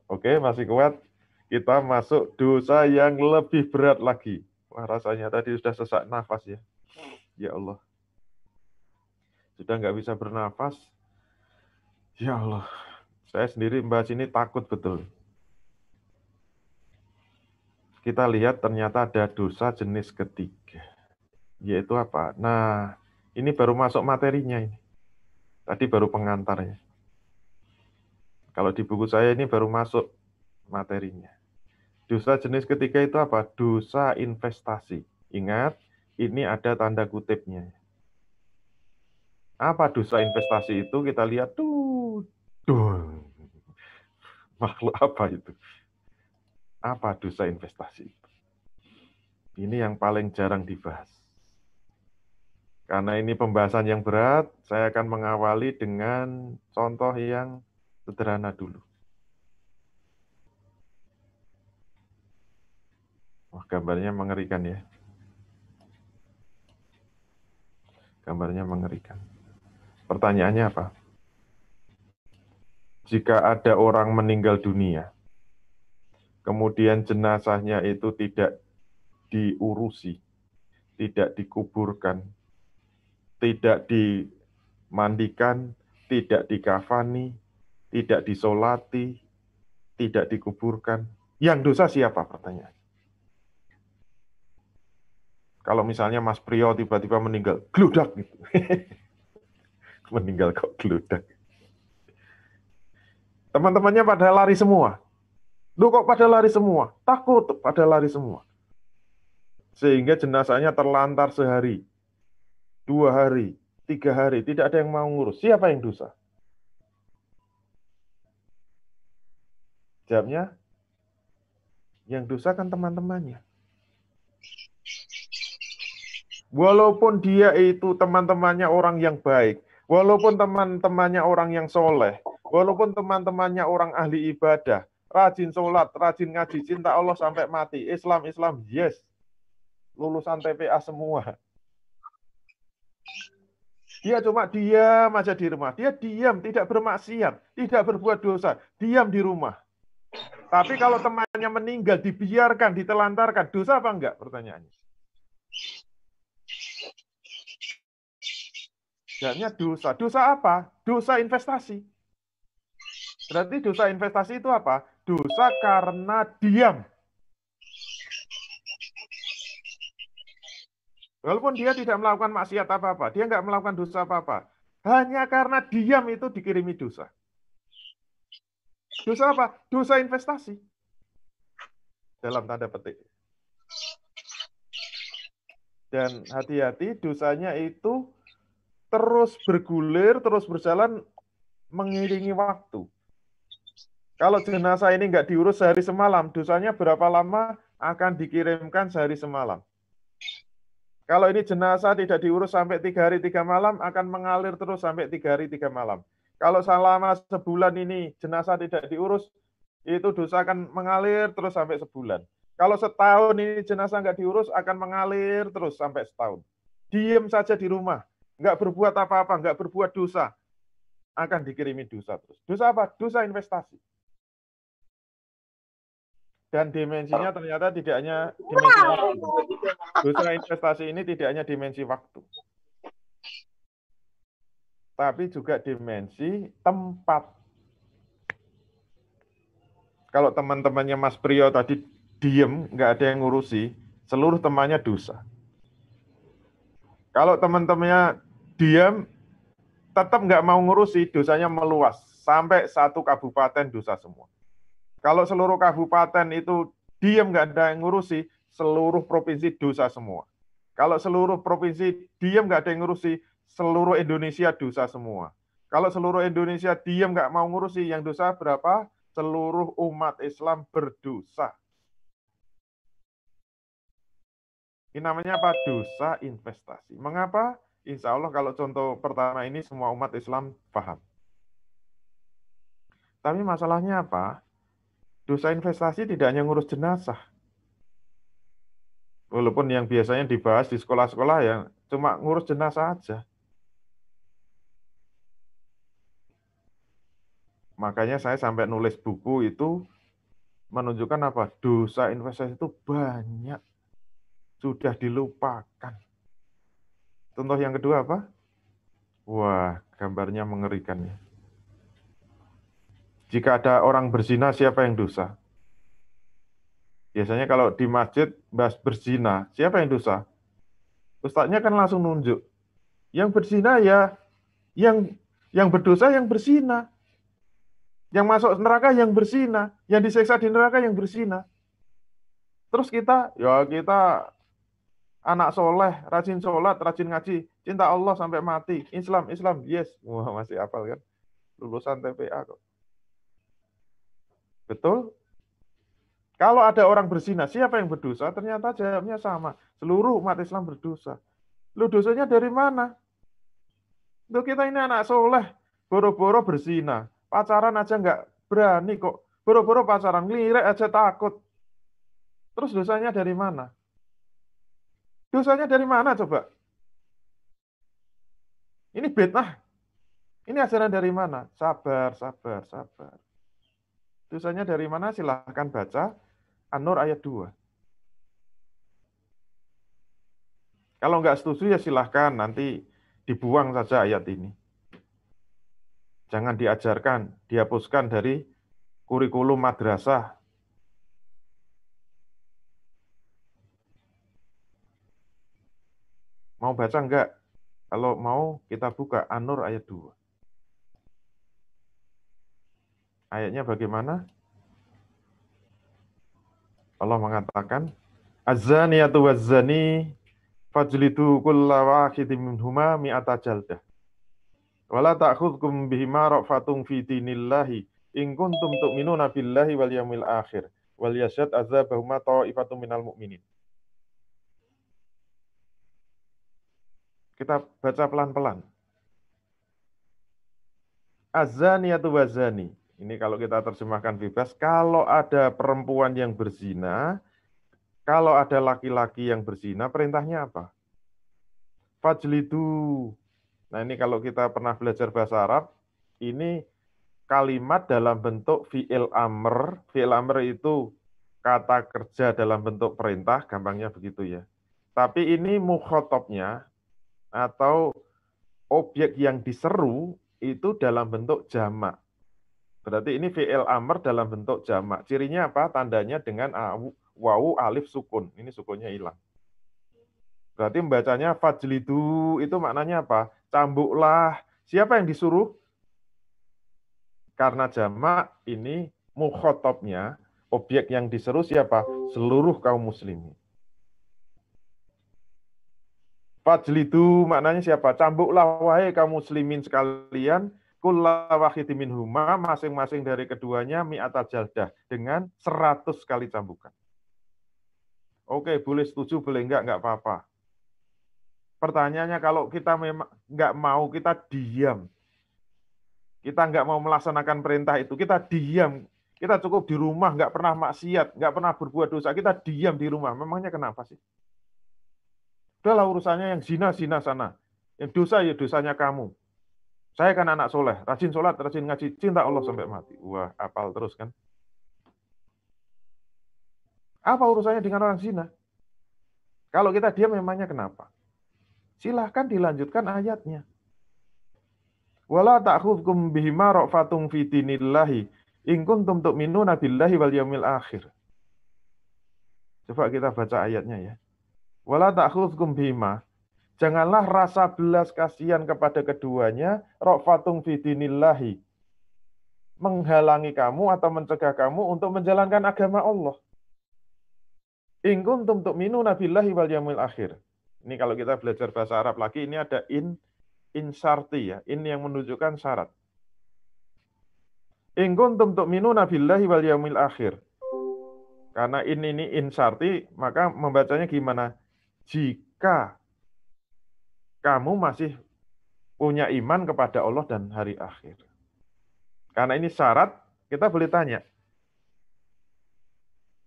Oke, masih kuat. Kita masuk dosa yang lebih berat lagi. Wah, rasanya tadi sudah sesak nafas ya. Ya Allah. Sudah nggak bisa bernafas. Ya Allah. Saya sendiri membahas ini takut betul. Kita lihat ternyata ada dosa jenis ketiga. Yaitu apa? Nah, ini baru masuk materinya ini. Tadi baru pengantarnya. Kalau di buku saya ini baru masuk materinya. Dosa jenis ketiga itu apa? Dosa investasi. Ingat, ini ada tanda kutipnya. Apa dosa investasi itu? Kita lihat tuh. Makhluk apa itu? Apa dosa investasi itu? Ini yang paling jarang dibahas. Karena ini pembahasan yang berat, saya akan mengawali dengan contoh yang sederhana dulu. Wah, gambarnya mengerikan ya. Gambarnya mengerikan. Pertanyaannya apa? Jika ada orang meninggal dunia, kemudian jenazahnya itu tidak diurusi, tidak dikuburkan, tidak dimandikan, tidak dikafani, tidak disolati, tidak dikuburkan. Yang dosa siapa? Pertanyaan. Kalau misalnya Mas Priyo tiba-tiba meninggal, gludak gitu. Meninggal kok gludak. Teman-temannya pada lari semua. Duh kok pada lari semua? Takut pada lari semua. Sehingga jenazahnya terlantar sehari, 2 hari, 3 hari, tidak ada yang mau ngurus. Siapa yang dosa? Jawabnya, yang dosa kan teman-temannya. Walaupun dia itu teman-temannya orang yang baik, walaupun teman-temannya orang yang soleh, walaupun teman-temannya orang ahli ibadah, rajin sholat, rajin ngaji, cinta Allah sampai mati, Islam, yes, lulusan TPA semua. Dia cuma diam aja di rumah, dia diam, tidak bermaksiat, tidak berbuat dosa, diam di rumah. Tapi kalau temannya meninggal, dibiarkan, ditelantarkan, dosa apa enggak? Pertanyaannya. Jawabnya dosa. Dosa apa? Dosa investasi. Berarti dosa investasi itu apa? Dosa karena diam. Walaupun dia tidak melakukan maksiat apa-apa, dia nggak melakukan dosa apa-apa. Hanya karena diam itu dikirimi dosa. Dosa apa? Dosa investasi. Dalam tanda petik. Dan hati-hati, dosanya itu terus bergulir, terus berjalan mengiringi waktu. Kalau jenazah ini nggak diurus sehari semalam, dosanya berapa lama akan dikirimkan sehari semalam. Kalau ini jenazah tidak diurus sampai 3 hari 3 malam, akan mengalir terus sampai 3 hari 3 malam. Kalau selama sebulan ini jenazah tidak diurus, itu dosa akan mengalir terus sampai sebulan. Kalau setahun ini jenazah nggak diurus, akan mengalir terus sampai setahun. Diam saja di rumah, nggak berbuat apa-apa, nggak berbuat dosa, akan dikirimi dosa terus. Dosa apa? Dosa investasi. Dan dimensinya ternyata tidak hanya dimensi waktu. Dosa investasi ini tidak hanya dimensi waktu, tapi juga dimensi tempat. Kalau teman-temannya Mas Priyo tadi diem, nggak ada yang ngurusi, seluruh temannya dosa. Kalau teman-temannya diam, tetap nggak mau ngurusi, dosanya meluas. Sampai 1 kabupaten dosa semua. Kalau seluruh kabupaten itu diam nggak ada yang ngurusi, seluruh provinsi dosa semua. Kalau seluruh provinsi diam nggak ada yang ngurusi, seluruh Indonesia dosa semua. Kalau seluruh Indonesia diam nggak mau ngurusi, yang dosa berapa? Seluruh umat Islam berdosa. Ini namanya apa? Dosa investasi. Mengapa? Insya Allah kalau contoh pertama ini semua umat Islam paham. Tapi masalahnya apa? Dosa investasi tidak hanya ngurus jenazah. Walaupun yang biasanya dibahas di sekolah-sekolah yang cuma ngurus jenazah aja. Makanya saya sampai nulis buku itu menunjukkan apa? Dosa investasi itu banyak. Sudah dilupakan. Contoh yang kedua apa? Wah, gambarnya mengerikan ya. Jika ada orang berzina, siapa yang dosa? Biasanya kalau di masjid bahas berzina, siapa yang dosa? Ustadznya kan langsung nunjuk. Yang berzina ya, yang berdosa yang berzina. Yang masuk neraka yang berzina. Yang disiksa di neraka yang berzina. Terus kita anak soleh, rajin sholat, rajin ngaji, cinta Allah sampai mati. Islam, yes. Wah, masih hafal kan? Lulusan TPA kok. Betul? Kalau ada orang berzina, siapa yang berdosa? Ternyata jawabnya sama. Seluruh umat Islam berdosa. Lu dosanya dari mana? Lu kita ini anak soleh, boro-boro berzina. Pacaran aja nggak berani kok. Boro-boro pacaran, ngelirik aja takut. Terus dosanya dari mana? Dosanya dari mana coba? Ini bid'ah. Ini ajaran dari mana? Sabar. Dosanya dari mana? Silahkan baca An-Nur ayat 2. Kalau nggak setuju ya silahkan nanti dibuang saja ayat ini. Jangan diajarkan, dihapuskan dari kurikulum madrasah. Mau baca enggak? Kalau mau kita buka An-Nur ayat 2. Ayatnya bagaimana? Allah mengatakan, Az-zaniyatu waz-zani fajlidu kulla wahidin minhuma mi'ata jaldah. Wala ta'khudhukum bihima ra'fatun fi dinillahi in kuntum tu'minuna billahi wal yawmil akhir wal yashhad azabahuma ta'ifatun minal mu'minin. Kita baca pelan-pelan. Az-zaniyatu waz-zani. Ini kalau kita terjemahkan bebas, kalau ada perempuan yang berzina, kalau ada laki-laki yang berzina, perintahnya apa? Fajlidu. Nah ini kalau kita pernah belajar bahasa Arab, ini kalimat dalam bentuk fi'il amr. Fi'il amr itu kata kerja dalam bentuk perintah, gampangnya begitu ya. Tapi ini mukhotabnya atau objek yang diseru itu dalam bentuk jamak. Berarti ini fi'il amr dalam bentuk jamak. Cirinya apa? Tandanya dengan wawu alif sukun. Ini sukunnya hilang. Berarti membacanya fajlidu itu maknanya apa? Cambuklah. Siapa yang disuruh? Karena jamak ini mukhotabnya, objek yang diseru siapa? Seluruh kaum muslimin. Fajlidu maknanya siapa? Cambuklah wahai kaum muslimin sekalian, kulla wahidin minhuma, masing-masing dari keduanya mi'ata jaldah, dengan 100 kali cambukan. Oke, boleh setuju, boleh enggak apa-apa. Pertanyaannya kalau kita memang enggak mau, kita diam. Kita enggak mau melaksanakan perintah itu, kita diam. Kita cukup di rumah, enggak pernah maksiat, enggak pernah berbuat dosa, kita diam di rumah. Memangnya kenapa sih? Udahlah urusannya yang zina sana. Yang dosa ya dosanya kamu. Saya kan anak soleh, rajin sholat, rajin ngaji, cinta Allah sampai mati. Wah, apal terus kan. Apa urusannya dengan orang zina? Kalau kita diam memangnya kenapa? Silahkan dilanjutkan ayatnya. Wala ta'khudhukum bihima ra'fatun fi dinillahi in kuntum tu'minuna billahi wal yawmil akhir. Coba kita baca ayatnya ya. Wala ta'khudhukum bihima. Janganlah rasa belas kasihan kepada keduanya ra'fatun fi dinillahi. Menghalangi kamu atau mencegah kamu untuk menjalankan agama Allah. In kuntum tu'minuna billahi wal yawmil akhir. Ini kalau kita belajar bahasa Arab lagi, ini ada in syarti ya. In yang menunjukkan syarat. In kuntum tu'minuna billahi wal yawmil akhir. Karena ini in syarti, maka membacanya gimana? Jika kamu masih punya iman kepada Allah dan hari akhir. Karena ini syarat, kita boleh tanya.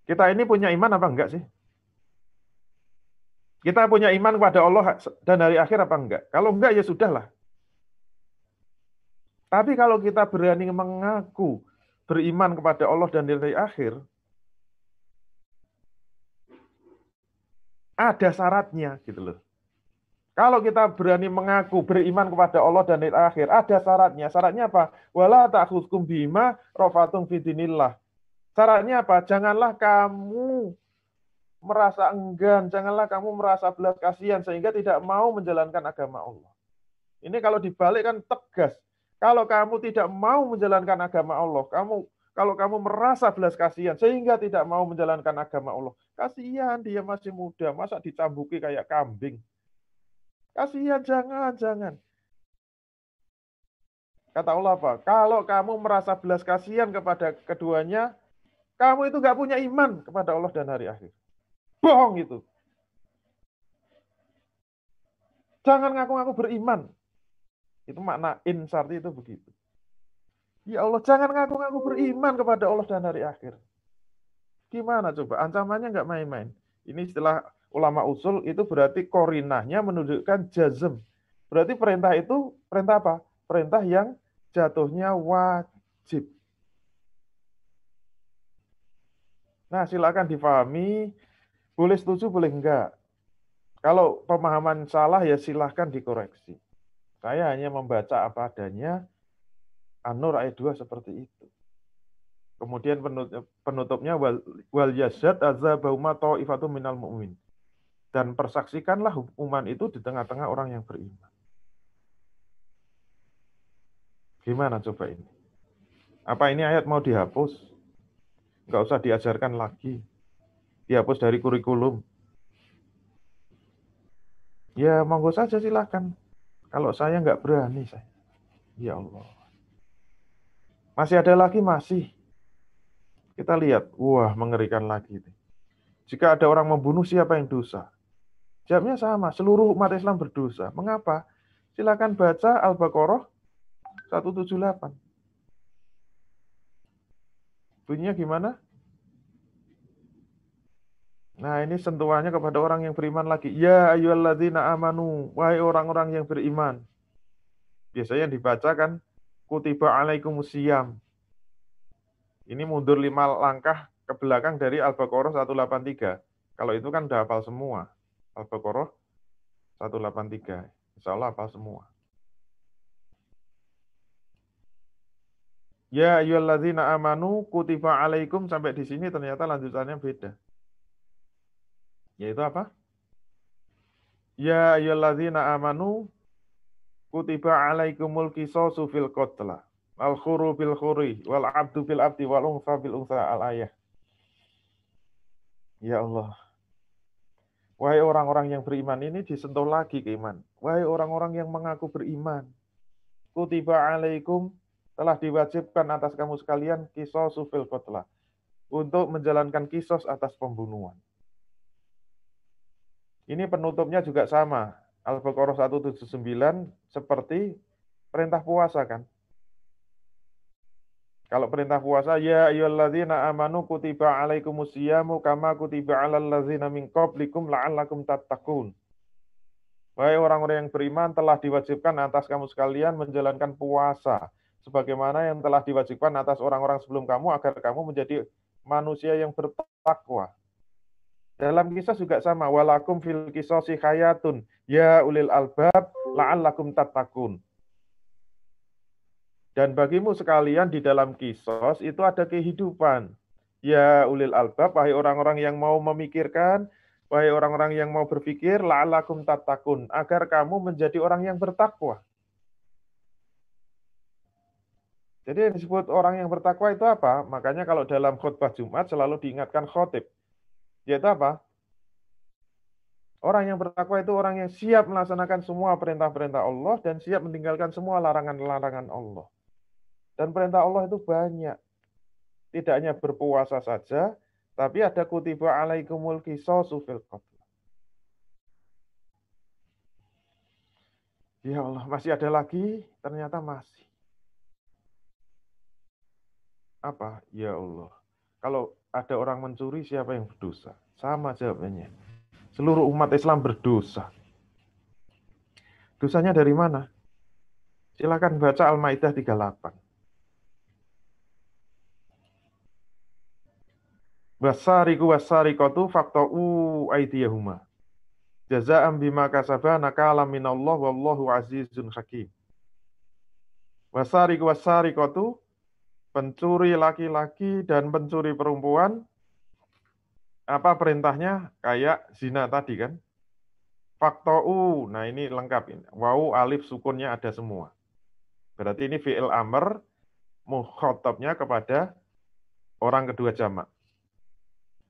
Kita ini punya iman apa enggak sih? Kita punya iman kepada Allah dan hari akhir apa enggak? Kalau enggak ya sudahlah. Tapi kalau kita berani mengaku beriman kepada Allah dan hari akhir, ada syaratnya gitu loh. Kalau kita berani mengaku beriman kepada Allah dan hari akhir, ada syaratnya. Syaratnya apa? Wala ta'khudhukum bima ra'fatun fi dinillah. Syaratnya apa? Janganlah kamu merasa enggan, janganlah kamu merasa belas kasihan sehingga tidak mau menjalankan agama Allah. Ini kalau dibalik kan tegas. Kalau kamu tidak mau menjalankan agama Allah, kalau kamu merasa belas kasihan sehingga tidak mau menjalankan agama Allah, kasihan dia masih muda, masa dicambuki kayak kambing. Kasihan, jangan. Kata Allah apa? Kalau kamu merasa belas kasihan kepada keduanya, kamu itu nggak punya iman kepada Allah dan hari akhir. Bohong itu. Jangan ngaku-ngaku beriman. Itu makna in syarti itu begitu. Ya Allah, jangan ngaku-ngaku beriman kepada Allah dan hari akhir. Gimana coba? Ancamannya nggak main-main. Ini istilah ulama usul itu berarti korinahnya menunjukkan jazm. Berarti perintah itu perintah apa? Perintah yang jatuhnya wajib. Nah, silakan difahami, boleh setuju, boleh enggak. Kalau pemahaman salah ya silahkan dikoreksi. Saya hanya membaca apa adanya, An-Nur ayat 2 seperti itu. Kemudian penutupnya wal yazad azabauma ta'ifatum minal mu'min. Dan persaksikanlah hukuman itu di tengah-tengah orang yang beriman. Gimana coba ini? Apa ini ayat mau dihapus? Nggak usah diajarkan lagi. Dihapus dari kurikulum. Ya monggo saja silakan. Kalau saya nggak berani saya. Ya Allah. Masih ada lagi? Masih. Kita lihat. Wah, mengerikan lagi. Jika ada orang membunuh, siapa yang dosa? Jawabnya sama. Seluruh umat Islam berdosa. Mengapa? Silakan baca Al-Baqarah 178. Bunyinya gimana? Nah, ini sentuhannya kepada orang yang beriman lagi. Ya ayyuhalladzina amanu. Wahai orang-orang yang beriman. Biasanya dibaca kan kutiba alaikumusiyam. Ini mundur 5 langkah ke belakang dari Al-Baqarah 183. Kalau itu kan udah hafal semua. Al-Baqarah 183. Insya Allah hafal semua. Ya ayyuhalladzina amanu kutiba alaikum, sampai di sini ternyata lanjutannya beda. Yaitu apa? Ya ayyuhalladzina amanu kutiba alaikumul qisasu fil qatla. Al khuru bil khuri wal abdu bil abdi wal unsa bil unsa al ayah. Ya Allah. Wahai orang-orang yang beriman, ini disentuh lagi keiman. Wahai orang-orang yang mengaku beriman. Kutiba alaikum, telah diwajibkan atas kamu sekalian qisasu fil qatla. Untuk menjalankan kisos atas pembunuhan. Ini penutupnya juga sama. Al-Baqarah 179 seperti perintah puasa kan. Kalau perintah puasa, ya ayyuhalladzina amanu kutiba alaikumusyiyamu kama kutiba alal ladzina min qablikum la'allakum tattaqun. Wahai orang-orang yang beriman, telah diwajibkan atas kamu sekalian menjalankan puasa sebagaimana yang telah diwajibkan atas orang-orang sebelum kamu agar kamu menjadi manusia yang bertakwa. Dalam kisah juga sama, walakum fil qisasi hayatun ya ulil albab la'allakum tattaqun. Dan bagimu sekalian di dalam kisos itu ada kehidupan. Ya ulil albab, wahai orang-orang yang mau memikirkan, wahai orang-orang yang mau berpikir, la'allakum tattaqun, agar kamu menjadi orang yang bertakwa. Jadi yang disebut orang yang bertakwa itu apa? Makanya kalau dalam khutbah Jumat selalu diingatkan khotib. Yaitu apa? Orang yang bertakwa itu orang yang siap melaksanakan semua perintah-perintah Allah dan siap meninggalkan semua larangan-larangan Allah. Dan perintah Allah itu banyak. Tidak hanya berpuasa saja, tapi ada kutiba alaikumul qisasu fil qatl. Ya Allah, masih ada lagi? Ternyata masih. Apa? Ya Allah. Kalau ada orang mencuri, siapa yang berdosa? Sama jawabannya. Seluruh umat Islam berdosa. Dosanya dari mana? Silakan baca Al-Maidah 38. Wasariku wasariqatu faqta'u aydiyahuma. Jazaa'an bima kasaba nakalam minallah wallahu azizun hakim. Wasariku wasariqatu, pencuri laki-laki dan pencuri perempuan, apa perintahnya? Kayak zina tadi kan? Faqta'u, nah ini lengkap ini. Wawu alif sukunnya ada semua. Berarti ini fi'il amr mukhatabnya kepada orang kedua jamak.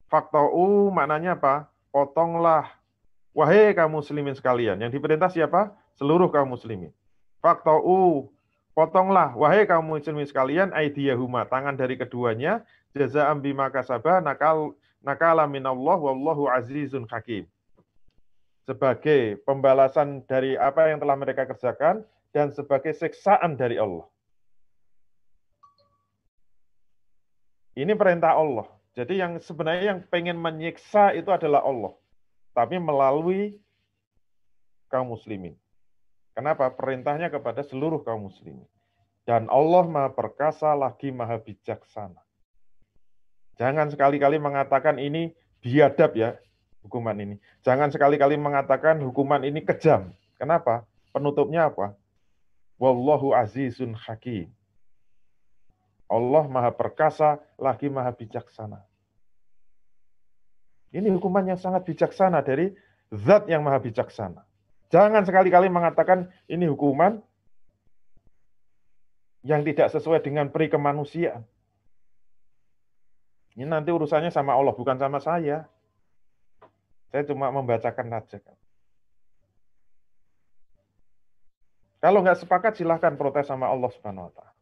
Faqta'u maknanya apa? Potonglah. Wahai kaum muslimin sekalian. Yang diperintah siapa? Seluruh kaum muslimin. Faqta'u, potonglah. Wahai kaum muslimin sekalian, aidiyahuma, tangan dari keduanya, jazaa'an bima kasaba nakala minallah wallahu azizun hakim. Sebagai pembalasan dari apa yang telah mereka kerjakan dan sebagai siksaan dari Allah. Ini perintah Allah. Jadi yang sebenarnya yang pengen menyiksa itu adalah Allah. Tapi melalui kaum muslimin. Kenapa? Perintahnya kepada seluruh kaum muslimin. Dan Allah Maha Perkasa lagi Maha Bijaksana. Jangan sekali-kali mengatakan ini biadab ya, hukuman ini. Jangan sekali-kali mengatakan hukuman ini kejam. Kenapa? Penutupnya apa? Wallahu azizun hakim. Allah maha perkasa, lagi maha bijaksana. Ini hukuman yang sangat bijaksana dari zat yang maha bijaksana. Jangan sekali-kali mengatakan ini hukuman yang tidak sesuai dengan peri kemanusiaan. Ini nanti urusannya sama Allah, bukan sama saya. Saya cuma membacakan saja. Kalau nggak sepakat, silahkan protes sama Allah Subhanahu wa Ta'ala.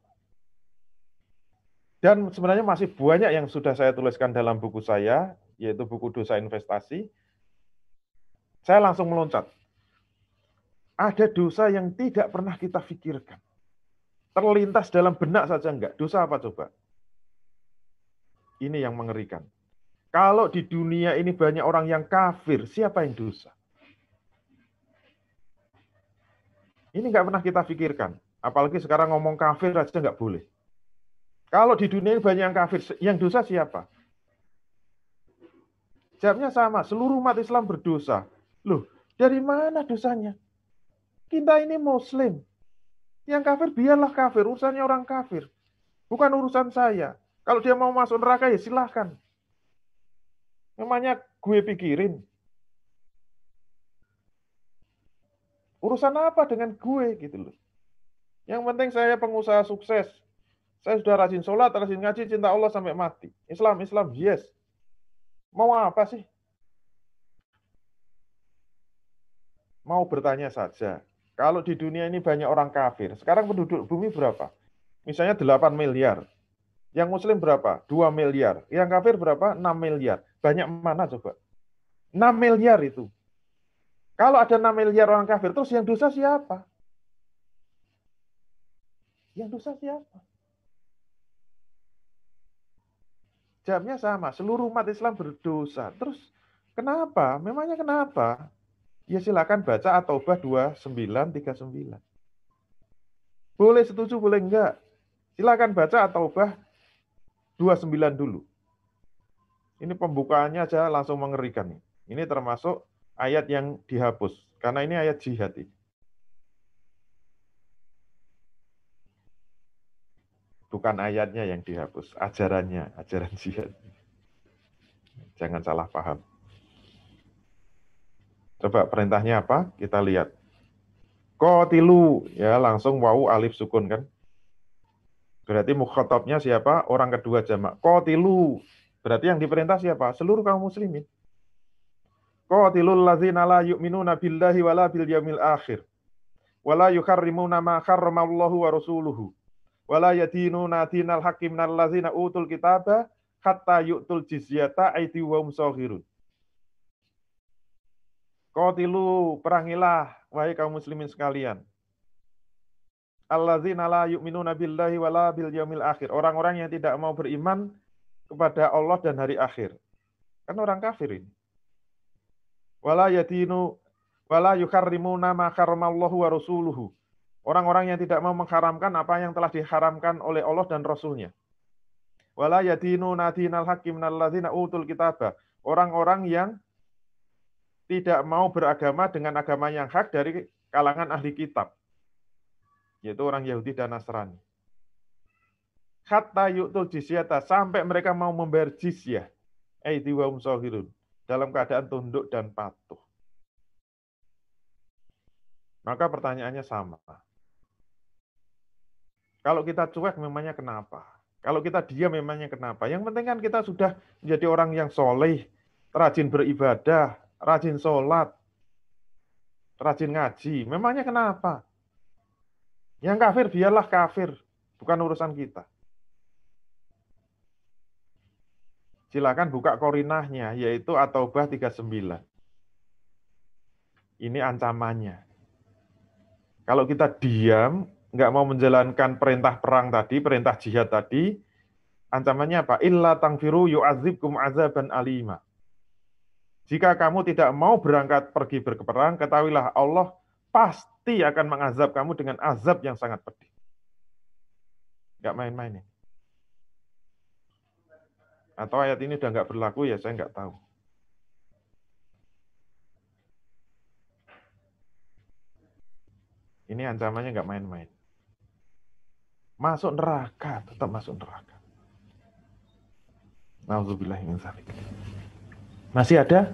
Dan sebenarnya masih banyak yang sudah saya tuliskan dalam buku saya, yaitu buku Dosa Investasi. Saya langsung meloncat. Ada dosa yang tidak pernah kita pikirkan. Terlintas dalam benak saja enggak. Dosa apa coba? Ini yang mengerikan. Kalau di dunia ini banyak orang yang kafir, siapa yang dosa? Ini nggak pernah kita pikirkan. Apalagi sekarang ngomong kafir aja nggak boleh. Kalau di dunia ini banyak yang kafir, yang dosa siapa? Jawabnya sama, seluruh umat Islam berdosa. Loh, dari mana dosanya? Kita ini Muslim. Yang kafir biarlah kafir, urusannya orang kafir. Bukan urusan saya. Kalau dia mau masuk neraka ya silahkan. Namanya gue pikirin. Urusan apa dengan gue gitu loh. Yang penting saya pengusaha sukses. Saya sudah rajin sholat, rajin ngaji, cinta Allah sampai mati. Islam, yes. Mau apa sih? Mau bertanya saja. Kalau di dunia ini banyak orang kafir. Sekarang penduduk bumi berapa? Misalnya 8 miliar. Yang muslim berapa? 2 miliar. Yang kafir berapa? 6 miliar. Banyak mana coba? 6 miliar itu. Kalau ada 6 miliar orang kafir, terus yang dosa siapa? Yang dosa siapa? Jawabnya sama, seluruh umat Islam berdosa. Terus kenapa? Memangnya kenapa? Ya silakan baca At-Taubah 2939. Boleh setuju, boleh enggak. Silakan baca At-Taubah 29 dulu. Ini pembukaannya aja langsung mengerikan. Ini termasuk ayat yang dihapus. Karena ini ayat jihad. Bukan ayatnya yang dihapus, ajarannya, ajaran jihad. Jangan salah paham. Coba perintahnya apa? Kita lihat. Qatilu, ya langsung wawu alif sukun kan. Berarti mukhatabnya siapa? Orang kedua jamak. Qatilu. Berarti yang diperintah siapa? Seluruh kaum muslimin. Qatilul ladzina la yu'minuna billahi wala bil yaumil akhir. Wala yuharrimuna ma harramallahu wa rasuluhu. Wala yadinuna dinal haqqi minal ladzina utul kitaba hatta yu'tul jizyata aidi wa hum shaghirun. Qatilu, perangilah wahai kaum muslimin sekalian. Alladzina la yu'minuna billahi wala bil yaumil akhir. Orang-orang yang tidak mau beriman kepada Allah dan hari akhir. Kan orang kafir ini. Wala yadinu wala yuharrimuna ma haramallahu wa rasuluhu. Orang-orang yang tidak mau mengharamkan apa yang telah diharamkan oleh Allah dan Rasul-Nya. Wala yadinuna dinal haqqi minal ladzina utul kitaba. Orang-orang yang tidak mau beragama dengan agama yang hak dari kalangan ahli kitab. Yaitu orang Yahudi dan Nasrani. Hatta yu'tul jizyata, sampai mereka mau membayar jizyah. Aidi wa hum shaghirun, dalam keadaan tunduk dan patuh. Maka pertanyaannya sama. Kalau kita cuek memangnya kenapa? Kalau kita diam memangnya kenapa? Yang penting kan kita sudah menjadi orang yang soleh, rajin beribadah, rajin sholat, rajin ngaji. Memangnya kenapa? Yang kafir biarlah kafir, bukan urusan kita. Silakan buka korinahnya, yaitu At-Taubah 39. Ini ancamannya. Kalau kita diam, nggak mau menjalankan perintah perang tadi, perintah jihad tadi, ancamannya apa? Illa tangfiru yu'adzibkum azaban alima. Jika kamu tidak mau berangkat pergi berperang, ketahuilah Allah pasti akan mengazab kamu dengan azab yang sangat pedih. Nggak main-main ya. Atau ayat ini udah nggak berlaku, ya saya nggak tahu. Ini ancamannya nggak main-main. Masuk neraka, tetap masuk neraka. Nauzubillah min dzalik. Masih ada?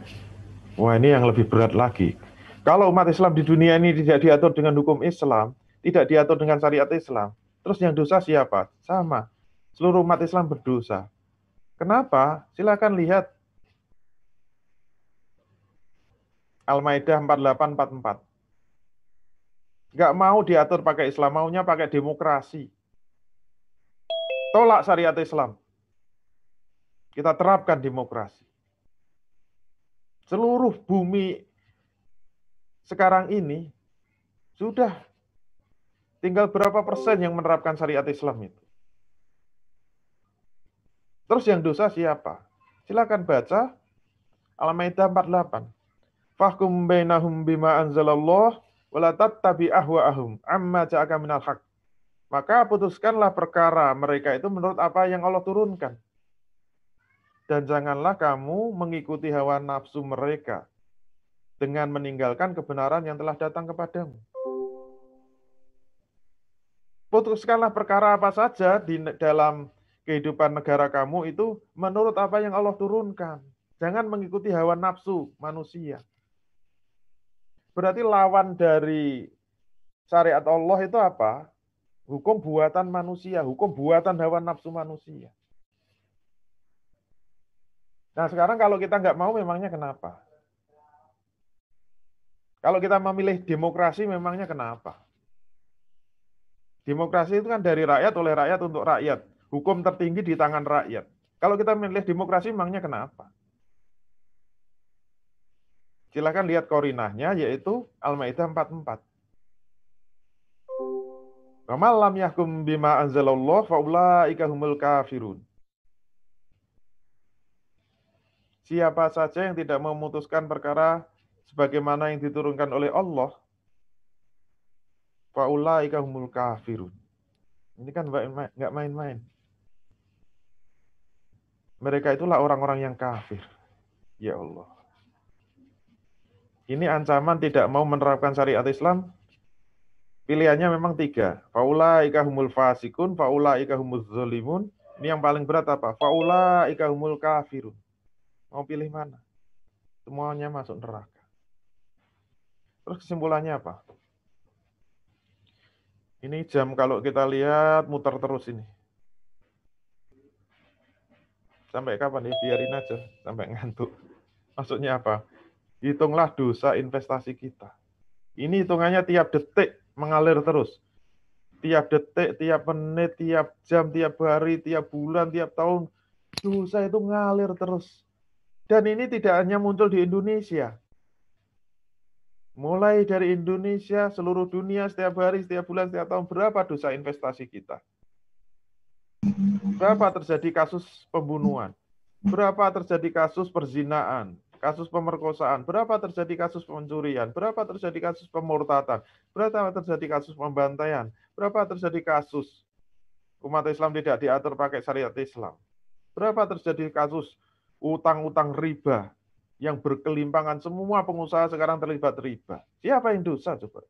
Wah, ini yang lebih berat lagi. Kalau umat Islam di dunia ini tidak diatur dengan hukum Islam, tidak diatur dengan syariat Islam, terus yang dosa siapa? Sama. Seluruh umat Islam berdosa. Kenapa? Silakan lihat Al-Maidah 48-44. Nggak mau diatur pakai Islam, maunya pakai demokrasi. Tolak syariat Islam. Kita terapkan demokrasi. Seluruh bumi sekarang ini sudah tinggal berapa persen yang menerapkan syariat Islam itu. Terus yang dosa siapa? Silakan baca Al-Maidah 48. Fahkum bainahum bima anzalallah wala tattabi ahwa'ahum amma ja'aka minal haq. Maka putuskanlah perkara mereka itu menurut apa yang Allah turunkan. Dan janganlah kamu mengikuti hawa nafsu mereka dengan meninggalkan kebenaran yang telah datang kepadamu. Putuskanlah perkara apa saja di dalam kehidupan negara kamu itu menurut apa yang Allah turunkan. Jangan mengikuti hawa nafsu manusia. Berarti lawan dari syariat Allah itu apa? Hukum buatan manusia, hukum buatan hawa nafsu manusia. Nah sekarang kalau kita nggak mau, memangnya kenapa? Kalau kita memilih demokrasi, memangnya kenapa? Demokrasi itu kan dari rakyat, oleh rakyat, untuk rakyat. Hukum tertinggi di tangan rakyat. Kalau kita memilih demokrasi, memangnya kenapa? Silakan lihat korinahnya, yaitu Al-Maidah 44. Wa man lam yahkum bima anzalallah fa ulaika humul kafirun. Siapa saja yang tidak memutuskan perkara sebagaimana yang diturunkan oleh Allah, fa ulaika humul kafirun. Ini kan nggak main-main. Mereka itulah orang-orang yang kafir. Ya Allah. Ini ancaman tidak mau menerapkan syariat Islam. Pilihannya memang 3. Faulaika humul fasikun, faulaika humuz zalimun. Ini yang paling berat apa? Faulaika humul kafirun. Mau pilih mana? Semuanya masuk neraka. Terus kesimpulannya apa? Ini jam kalau kita lihat muter terus ini. Sampai kapan ya? Biarin aja sampai ngantuk. Maksudnya apa? Hitunglah dosa investasi kita. Ini hitungannya tiap detik mengalir terus. Tiap detik, tiap menit, tiap jam, tiap hari, tiap bulan, tiap tahun. Dosa itu ngalir terus. Dan ini tidak hanya muncul di Indonesia. Mulai dari Indonesia, seluruh dunia, setiap hari, setiap bulan, setiap tahun, berapa dosa investasi kita? Berapa terjadi kasus pembunuhan? Berapa terjadi kasus perzinaan? Kasus pemerkosaan? Berapa terjadi kasus pencurian? Berapa terjadi kasus pemurtatan? Berapa terjadi kasus pembantaian? Berapa terjadi kasus umat Islam tidak diatur pakai syariat Islam? Berapa terjadi kasus utang-utang riba yang berkelimpangan? Semua pengusaha sekarang terlibat riba. Siapa yang dosa coba?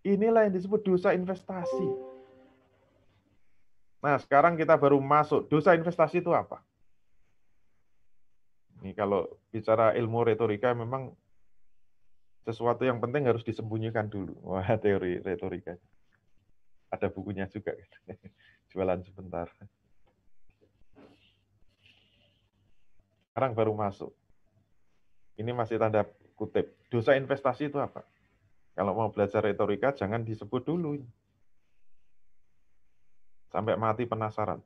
Inilah yang disebut dosa investasi. Nah, sekarang kita baru masuk. Dosa investasi itu apa? Ini kalau bicara ilmu retorika memang sesuatu yang penting harus disembunyikan dulu. Wah, teori retorika. Ada bukunya juga. Jualan sebentar. Sekarang baru masuk. Ini masih tanda kutip. Dosa investasi itu apa? Kalau mau belajar retorika, jangan disebut dulu. Sampai mati penasaran.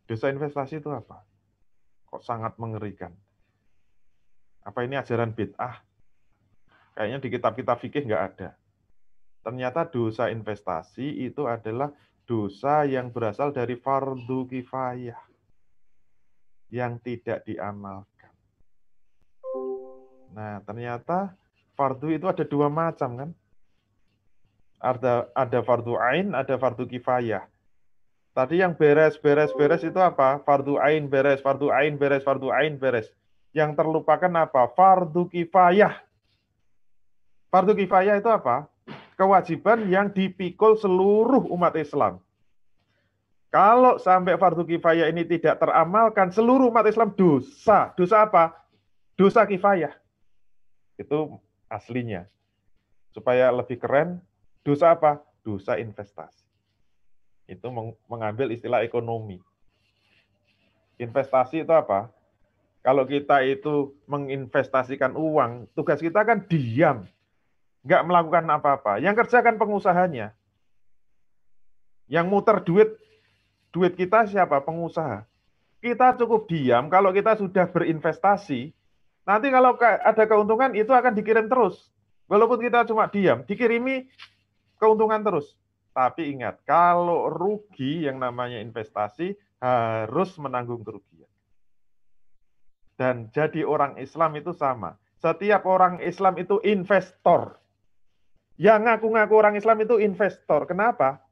Dosa investasi itu apa? Kok sangat mengerikan. Apa ini ajaran bid'ah? Kayaknya di kitab-kitab fikih nggak ada. Ternyata dosa investasi itu adalah dosa yang berasal dari fardu kifayah. Yang tidak diamalkan. Nah, ternyata fardu itu ada 2 macam kan? Ada fardu ain, ada fardu kifayah. Tadi yang beres itu apa? Fardu ain beres, fardu ain beres, fardu ain beres. Yang terlupakan apa? Fardu kifayah. Fardu kifayah itu apa? Kewajiban yang dipikul seluruh umat Islam. Kalau sampai fardu kifayah ini tidak teramalkan, seluruh umat Islam dosa. Dosa apa? Dosa kifayah. Itu aslinya. Supaya lebih keren, dosa apa? Dosa investasi. Itu mengambil istilah ekonomi. Investasi itu apa? Kalau kita itu menginvestasikan uang, tugas kita kan diam, nggak melakukan apa-apa. Yang kerja kan pengusahanya. Yang muter duit kita siapa? Pengusaha. Kita cukup diam kalau kita sudah berinvestasi, nanti kalau ada keuntungan itu akan dikirim terus. Walaupun kita cuma diam, dikirimi keuntungan terus. Tapi ingat, kalau rugi yang namanya investasi harus menanggung kerugian. Dan jadi orang Islam itu sama. Setiap orang Islam itu investor. Yang ngaku-ngaku orang Islam itu investor. Kenapa?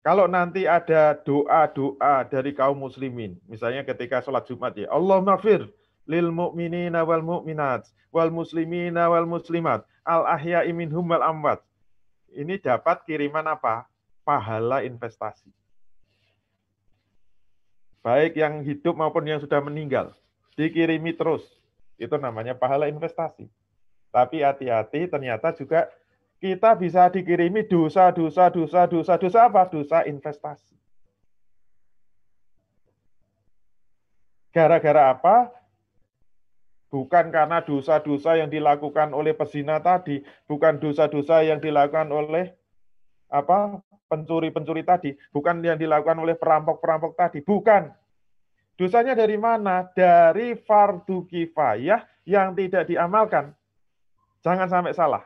Kalau nanti ada doa-doa dari kaum muslimin, misalnya ketika sholat Jumat ya, Allahumma fir lil mu'minina wal mu'minat wal muslimina wal muslimat al ahya'i minhum wal amwat. Ini dapat kiriman apa? Pahala investasi. Baik yang hidup maupun yang sudah meninggal. Dikirimi terus. Itu namanya pahala investasi. Tapi hati-hati, ternyata juga kita bisa dikirimi dosa apa? Dosa investasi. Gara-gara apa? Bukan karena dosa-dosa yang dilakukan oleh pezina tadi, bukan dosa-dosa yang dilakukan oleh pencuri-pencuri tadi, bukan yang dilakukan oleh perampok-perampok tadi, bukan. Dosanya dari mana? Dari fardu kifayah yang tidak diamalkan. Jangan sampai salah.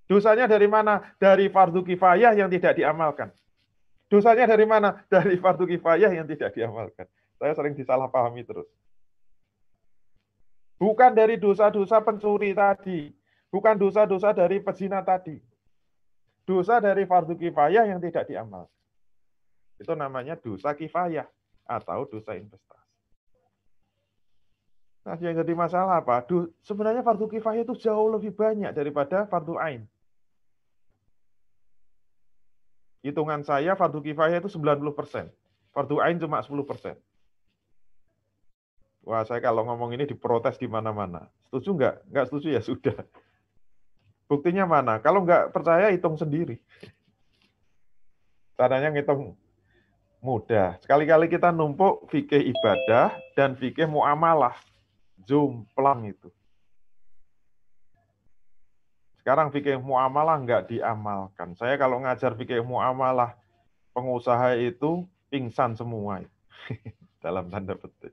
Dosanya dari mana? Dari fardu kifayah yang tidak diamalkan. Dosanya dari mana? Dari fardu kifayah yang tidak diamalkan. Saya sering disalahpahami terus. Bukan dari dosa-dosa pencuri tadi. Bukan dosa-dosa dari pezina tadi. Dosa dari fardu kifayah yang tidak diamalkan. Itu namanya dosa kifayah atau dosa investasi. Nah, yang jadi masalah apa? Sebenarnya fardu kifayah itu jauh lebih banyak daripada fardu ain. Hitungan saya fardu kifayah itu 90%. Fardu ain cuma 10%. Wah, saya kalau ngomong ini diprotes di mana-mana. Setuju nggak? Nggak setuju ya sudah. Buktinya mana? Kalau nggak percaya, hitung sendiri. Caranya ngitung mudah. Sekali-kali kita numpuk fikih ibadah dan fikih muamalah. Jomplang itu. Sekarang fikih muamalah nggak diamalkan. Saya kalau ngajar fikih muamalah, pengusaha itu pingsan semua. Dalam tanda petik.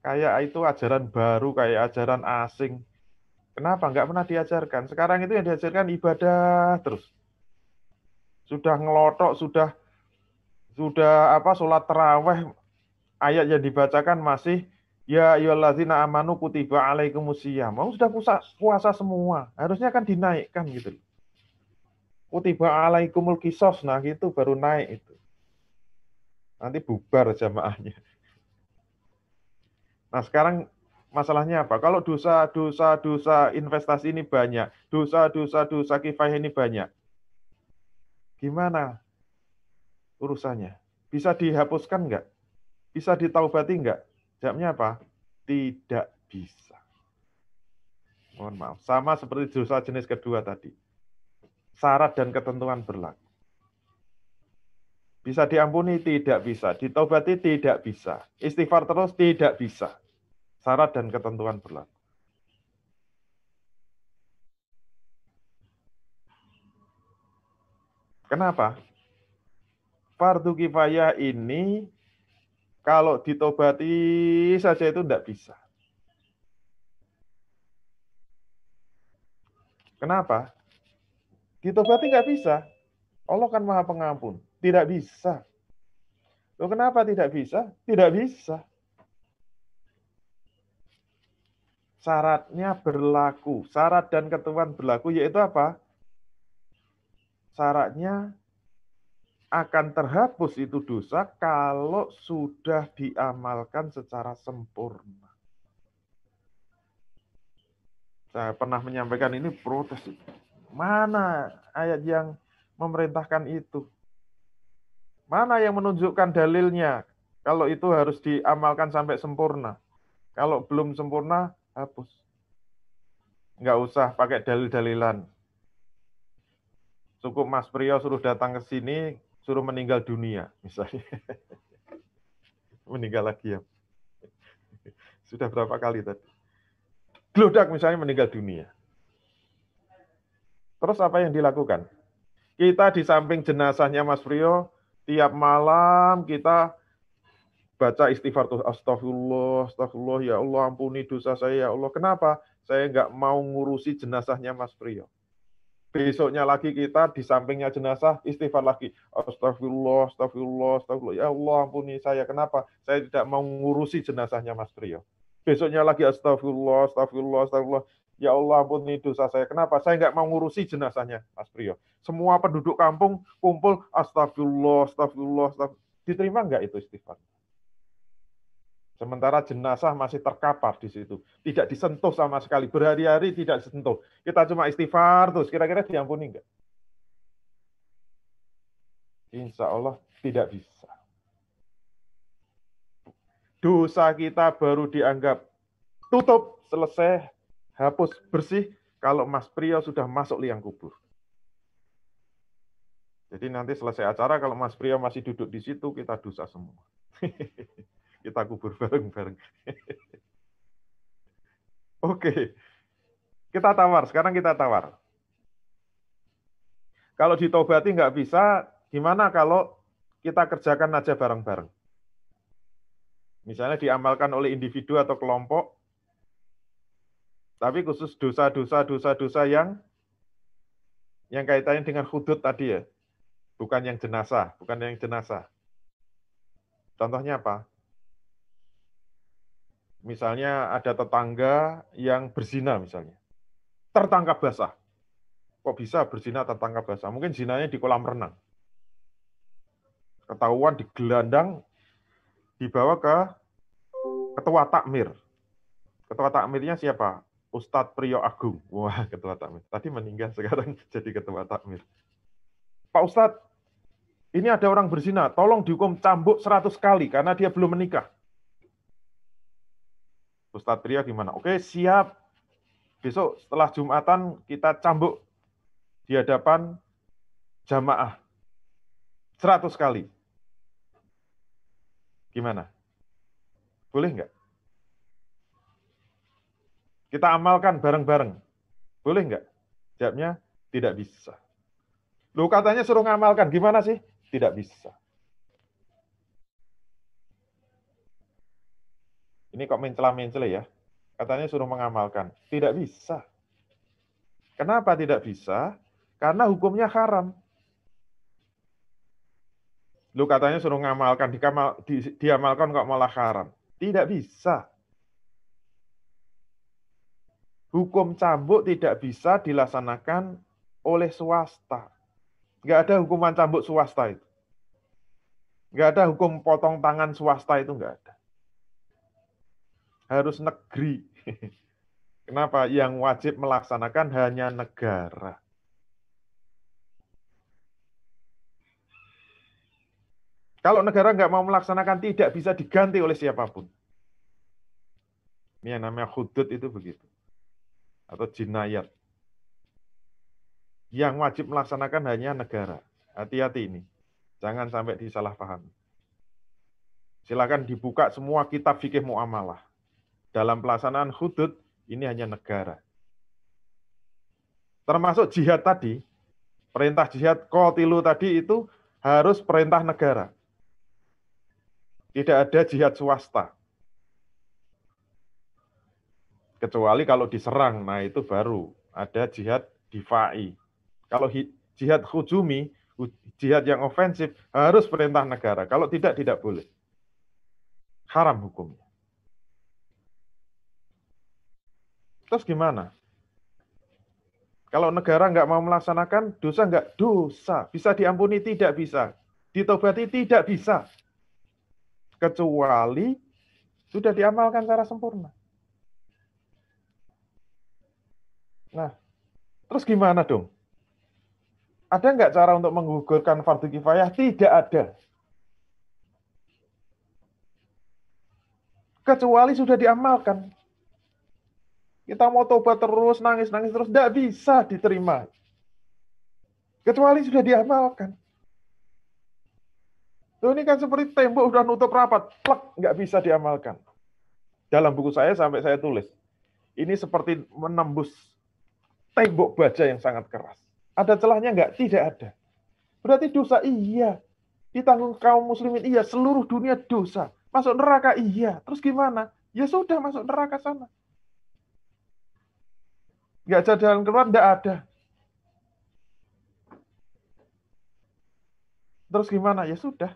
Kayak itu ajaran baru, kayak ajaran asing. Kenapa? Nggak pernah diajarkan. Sekarang itu yang diajarkan ibadah terus. Sudah ngelotok, sudah sholat tarawih, ayat yang dibacakan masih ya ayyuhallazina amanu kutiba alaikumusiyam. Mau sudah puasa semua. Harusnya kan dinaikkan gitu. Kutiba alaikumul qisas, nah gitu baru naik itu. Nanti bubar jamaahnya. Nah, sekarang masalahnya apa? Kalau dosa investasi ini banyak, dosa kifayah ini banyak. Gimana urusannya? Bisa dihapuskan nggak? Bisa ditaubati nggak? Jawabnya apa? Tidak bisa. Mohon maaf. Sama seperti dosa jenis kedua tadi. Syarat dan ketentuan berlaku. Bisa diampuni? Tidak bisa. Ditaubati? Tidak bisa. Istighfar terus? Tidak bisa. Syarat dan ketentuan berlaku. Kenapa? Fardu kifayah ini kalau ditobati saja itu tidak bisa. Kenapa? Ditobati nggak bisa. Allah kan Maha Pengampun. Tidak bisa. Loh, kenapa tidak bisa? Tidak bisa. syaratnya berlaku. Syarat dan ketentuan berlaku yaitu apa? Syaratnya akan terhapus itu dosa kalau sudah diamalkan secara sempurna. Saya pernah menyampaikan ini protes. Mana ayat yang memerintahkan itu? Mana yang menunjukkan dalilnya? Kalau itu harus diamalkan sampai sempurna. Kalau belum sempurna, hapus. Nggak usah pakai dalil-dalilan. Cukup Mas Priyo suruh datang ke sini, suruh meninggal dunia, misalnya. Meninggal lagi ya. Sudah berapa kali tadi? Gludak misalnya meninggal dunia. Terus apa yang dilakukan? Kita di samping jenazahnya Mas Priyo, tiap malam kita baca istighfar tuh, astagfirullah, astagfirullah, ya Allah ampuni dosa saya, ya Allah. Kenapa? Saya nggak mau ngurusi jenazahnya Mas Priyo. Besoknya lagi kita di sampingnya jenazah, istighfar lagi. Astagfirullah, astagfirullah, astagfirullah. Ya Allah ampuni saya. Kenapa? Saya tidak mau ngurusi jenazahnya Mas Priyo. Besoknya lagi astagfirullah, astagfirullah, astagfirullah. Ya Allah ampuni dosa saya. Kenapa? Saya nggak mau ngurusi jenazahnya Mas Priyo. Semua penduduk kampung kumpul, astagfirullah, astagfirullah, astagfirullah. Diterima nggak itu istighfar? Sementara jenazah masih terkapar di situ. Tidak disentuh sama sekali. Berhari-hari tidak disentuh. Kita cuma istighfar terus. Kira-kira diampuni enggak? Insya Allah tidak bisa. Dosa kita baru dianggap tutup, selesai, hapus, bersih, kalau Mas Priyo sudah masuk liang kubur. Jadi nanti selesai acara, kalau Mas Priyo masih duduk di situ, kita dosa semua. Kita kubur bareng-bareng. Oke, kita tawar. Sekarang kita tawar. Kalau ditobati nggak bisa, gimana kalau kita kerjakan aja bareng-bareng? Misalnya diamalkan oleh individu atau kelompok, tapi khusus dosa-dosa yang kaitannya dengan hudud tadi ya, bukan yang jenazah, Contohnya apa? Misalnya ada tetangga yang berzina misalnya. Tertangkap basah. Kok bisa berzina tertangkap basah? Mungkin zinanya di kolam renang. Ketahuan digelandang, dibawa ke ketua takmir. Ketua takmirnya siapa? Ustadz Priyo Agung. Wah, ketua takmir. Tadi meninggal, sekarang jadi ketua takmir. Pak Ustadz, ini ada orang berzina, tolong dihukum cambuk 100 kali karena dia belum menikah. Ustadz Priyo gimana? Oke, siap. Besok setelah Jumatan kita cambuk di hadapan jamaah 100 kali. Gimana? Boleh nggak? Kita amalkan bareng-bareng. Boleh nggak? Jawabnya, tidak bisa. Loh, katanya suruh ngamalkan. Gimana sih? Tidak bisa. Ini kok mencela-mencela ya? Katanya suruh mengamalkan. Tidak bisa. Kenapa tidak bisa? Karena hukumnya haram. Lu katanya suruh ngamalkan, diamalkan kok malah haram. Tidak bisa. Hukum cambuk tidak bisa dilaksanakan oleh swasta. Nggak ada hukuman cambuk swasta itu. Nggak ada hukum potong tangan swasta itu, nggak ada. Harus negeri. Kenapa? Yang wajib melaksanakan hanya negara. Kalau negara nggak mau melaksanakan, tidak bisa diganti oleh siapapun. Ini yang namanya hudud itu begitu. Atau jinayat. Yang wajib melaksanakan hanya negara. Hati-hati ini. Jangan sampai disalahpahami. Silakan dibuka semua kitab fikih muamalah. Dalam pelaksanaan hudud, ini hanya negara. Termasuk jihad tadi, perintah jihad qatilu tadi itu harus perintah negara. Tidak ada jihad swasta. Kecuali kalau diserang, nah itu baru ada jihad difa'i. Kalau jihad hujumi, jihad yang ofensif, harus perintah negara. Kalau tidak, tidak boleh. Haram hukumnya. Terus gimana? Kalau negara nggak mau melaksanakan, dosa nggak? Dosa. Bisa diampuni? Tidak bisa. Ditobati? Tidak bisa. Kecuali sudah diamalkan secara sempurna. Nah, terus gimana dong? Ada nggak cara untuk menggugurkan fardu kifayah? Tidak ada. Kecuali sudah diamalkan. Kita mau tobat terus, nangis-nangis terus, tidak bisa diterima. Kecuali sudah diamalkan. Tuh, ini kan seperti tembok udah nutup rapat, plek, nggak bisa diamalkan. Dalam buku saya sampai saya tulis, ini seperti menembus tembok baja yang sangat keras. Ada celahnya nggak? Tidak ada. Berarti dosa iya. Ditanggung kaum muslimin iya. Seluruh dunia dosa. Masuk neraka iya. Terus gimana? Ya sudah masuk neraka sana. Nggak ada jalan keluar, nggak ada. Terus gimana? Ya sudah.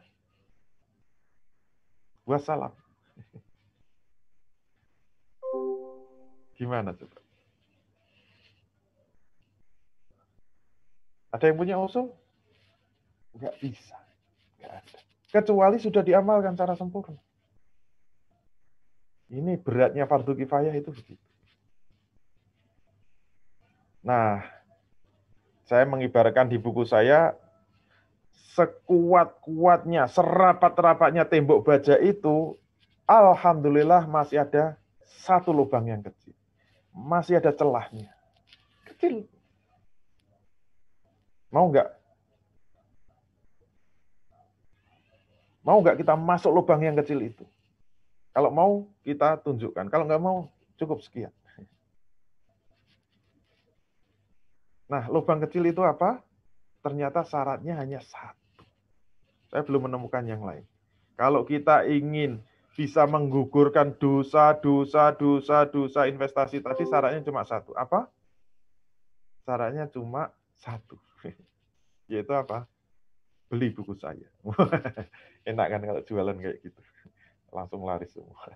Wassalam. Gimana coba? Ada yang punya usul? Nggak bisa. Nggak ada. Kecuali sudah diamalkan secara sempurna. Ini beratnya fardu kifayah itu begitu. Nah, saya mengibarkan di buku saya, sekuat-kuatnya, serapat-rapatnya tembok baja itu, alhamdulillah masih ada satu lubang yang kecil. Masih ada celahnya. Kecil. Mau nggak? Mau nggak kita masuk lubang yang kecil itu? Kalau mau, kita tunjukkan. Kalau nggak mau, cukup sekian. Nah, lubang kecil itu apa? Ternyata syaratnya hanya satu. Saya belum menemukan yang lain. Kalau kita ingin bisa menggugurkan dosa investasi tadi, syaratnya cuma satu. Apa? Syaratnya cuma satu. Yaitu apa? Beli buku saya. Enak kan kalau jualan kayak gitu. Langsung laris semua.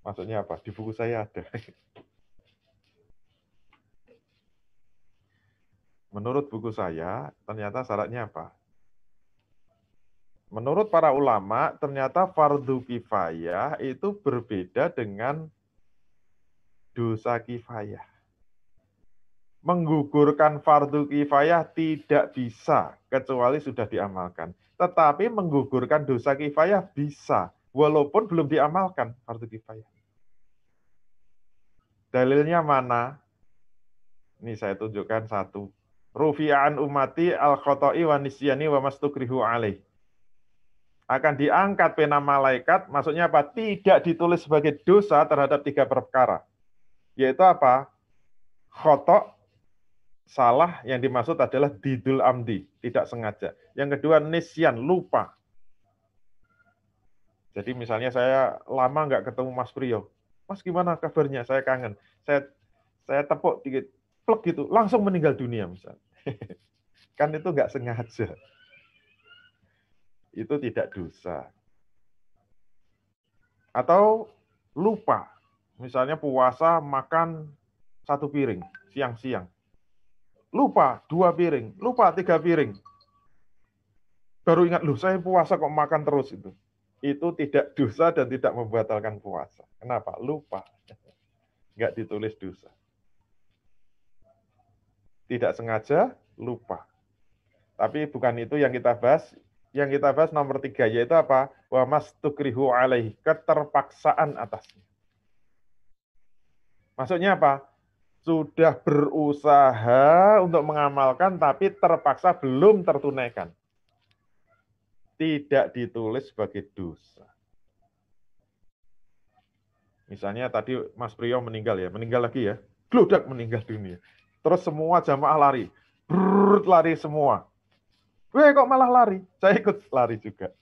Maksudnya apa? Di buku saya ada. Menurut buku saya, ternyata syaratnya apa? Menurut para ulama, ternyata fardu kifayah itu berbeda dengan dosa kifayah. Menggugurkan fardu kifayah tidak bisa, kecuali sudah diamalkan. Tetapi menggugurkan dosa kifayah bisa, walaupun belum diamalkan fardu kifayah. Dalilnya mana? Ini saya tunjukkan satu. Rufi'an umati al-khoto'i wa nisyani wa mastukrihu alaih. Akan diangkat pena malaikat, maksudnya apa? Tidak ditulis sebagai dosa terhadap 3 perkara. Yaitu apa? Khoto', salah, yang dimaksud adalah didul amdi, tidak sengaja. Yang kedua, nisyan, lupa. Jadi misalnya saya lama nggak ketemu Mas Priyo. Mas gimana kabarnya? Saya kangen. Saya tepuk dikit, plek gitu, langsung meninggal dunia misalnya. Kan itu nggak sengaja. Itu tidak dosa. Atau lupa. Misalnya puasa makan 1 piring siang-siang. Lupa 2 piring, lupa 3 piring. Baru ingat, loh saya puasa kok makan terus itu. Itu tidak dosa dan tidak membatalkan puasa. Kenapa? Lupa. Nggak ditulis dosa. Tidak sengaja, lupa. Tapi bukan itu yang kita bahas. Yang kita bahas nomor 3, yaitu apa? Wa mastukrihu alaih, keterpaksaan atasnya. Maksudnya apa? Sudah berusaha untuk mengamalkan, tapi terpaksa belum tertunaikan. Tidak ditulis sebagai dosa. Misalnya tadi Mas Priyo meninggal ya, meninggal lagi ya, gludak meninggal dunia. Terus semua jamaah lari, lari semua. Weh kok malah lari? Saya ikut lari juga.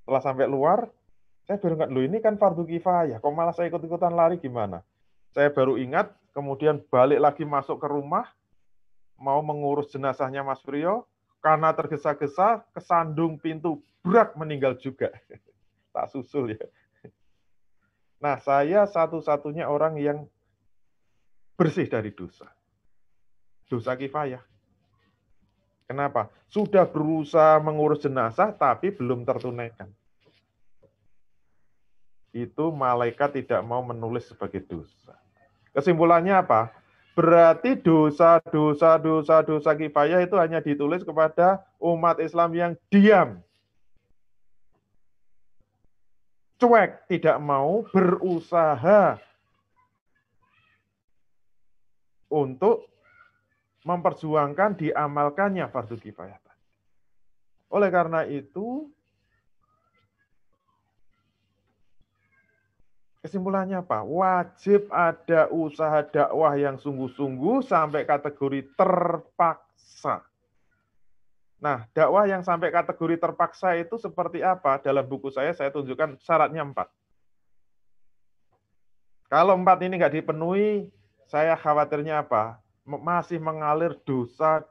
Setelah sampai luar, saya baru ingat, loh ini kan fardu kifayah, kok malah saya ikut-ikutan lari gimana? Saya baru ingat, kemudian balik lagi masuk ke rumah, mau mengurus jenazahnya Mas Priyo, karena tergesa-gesa, kesandung pintu, brak meninggal juga. Tak susul ya. Nah, saya satu-satunya orang yang bersih dari dosa. Dosa kifayah. Kenapa? Sudah berusaha mengurus jenazah, tapi belum tertunaikan. Itu malaikat tidak mau menulis sebagai dosa. Kesimpulannya apa? Berarti dosa kifayah itu hanya ditulis kepada umat Islam yang diam. Cuek, tidak mau berusaha untuk memperjuangkan diamalkannya fardu kifayah. Oleh karena itu, kesimpulannya apa? Wajib ada usaha dakwah yang sungguh-sungguh sampai kategori terpaksa. Nah, dakwah yang sampai kategori terpaksa itu seperti apa? Dalam buku saya tunjukkan syaratnya 4. Kalau 4 ini nggak dipenuhi, saya khawatirnya apa? Masih mengalir dosa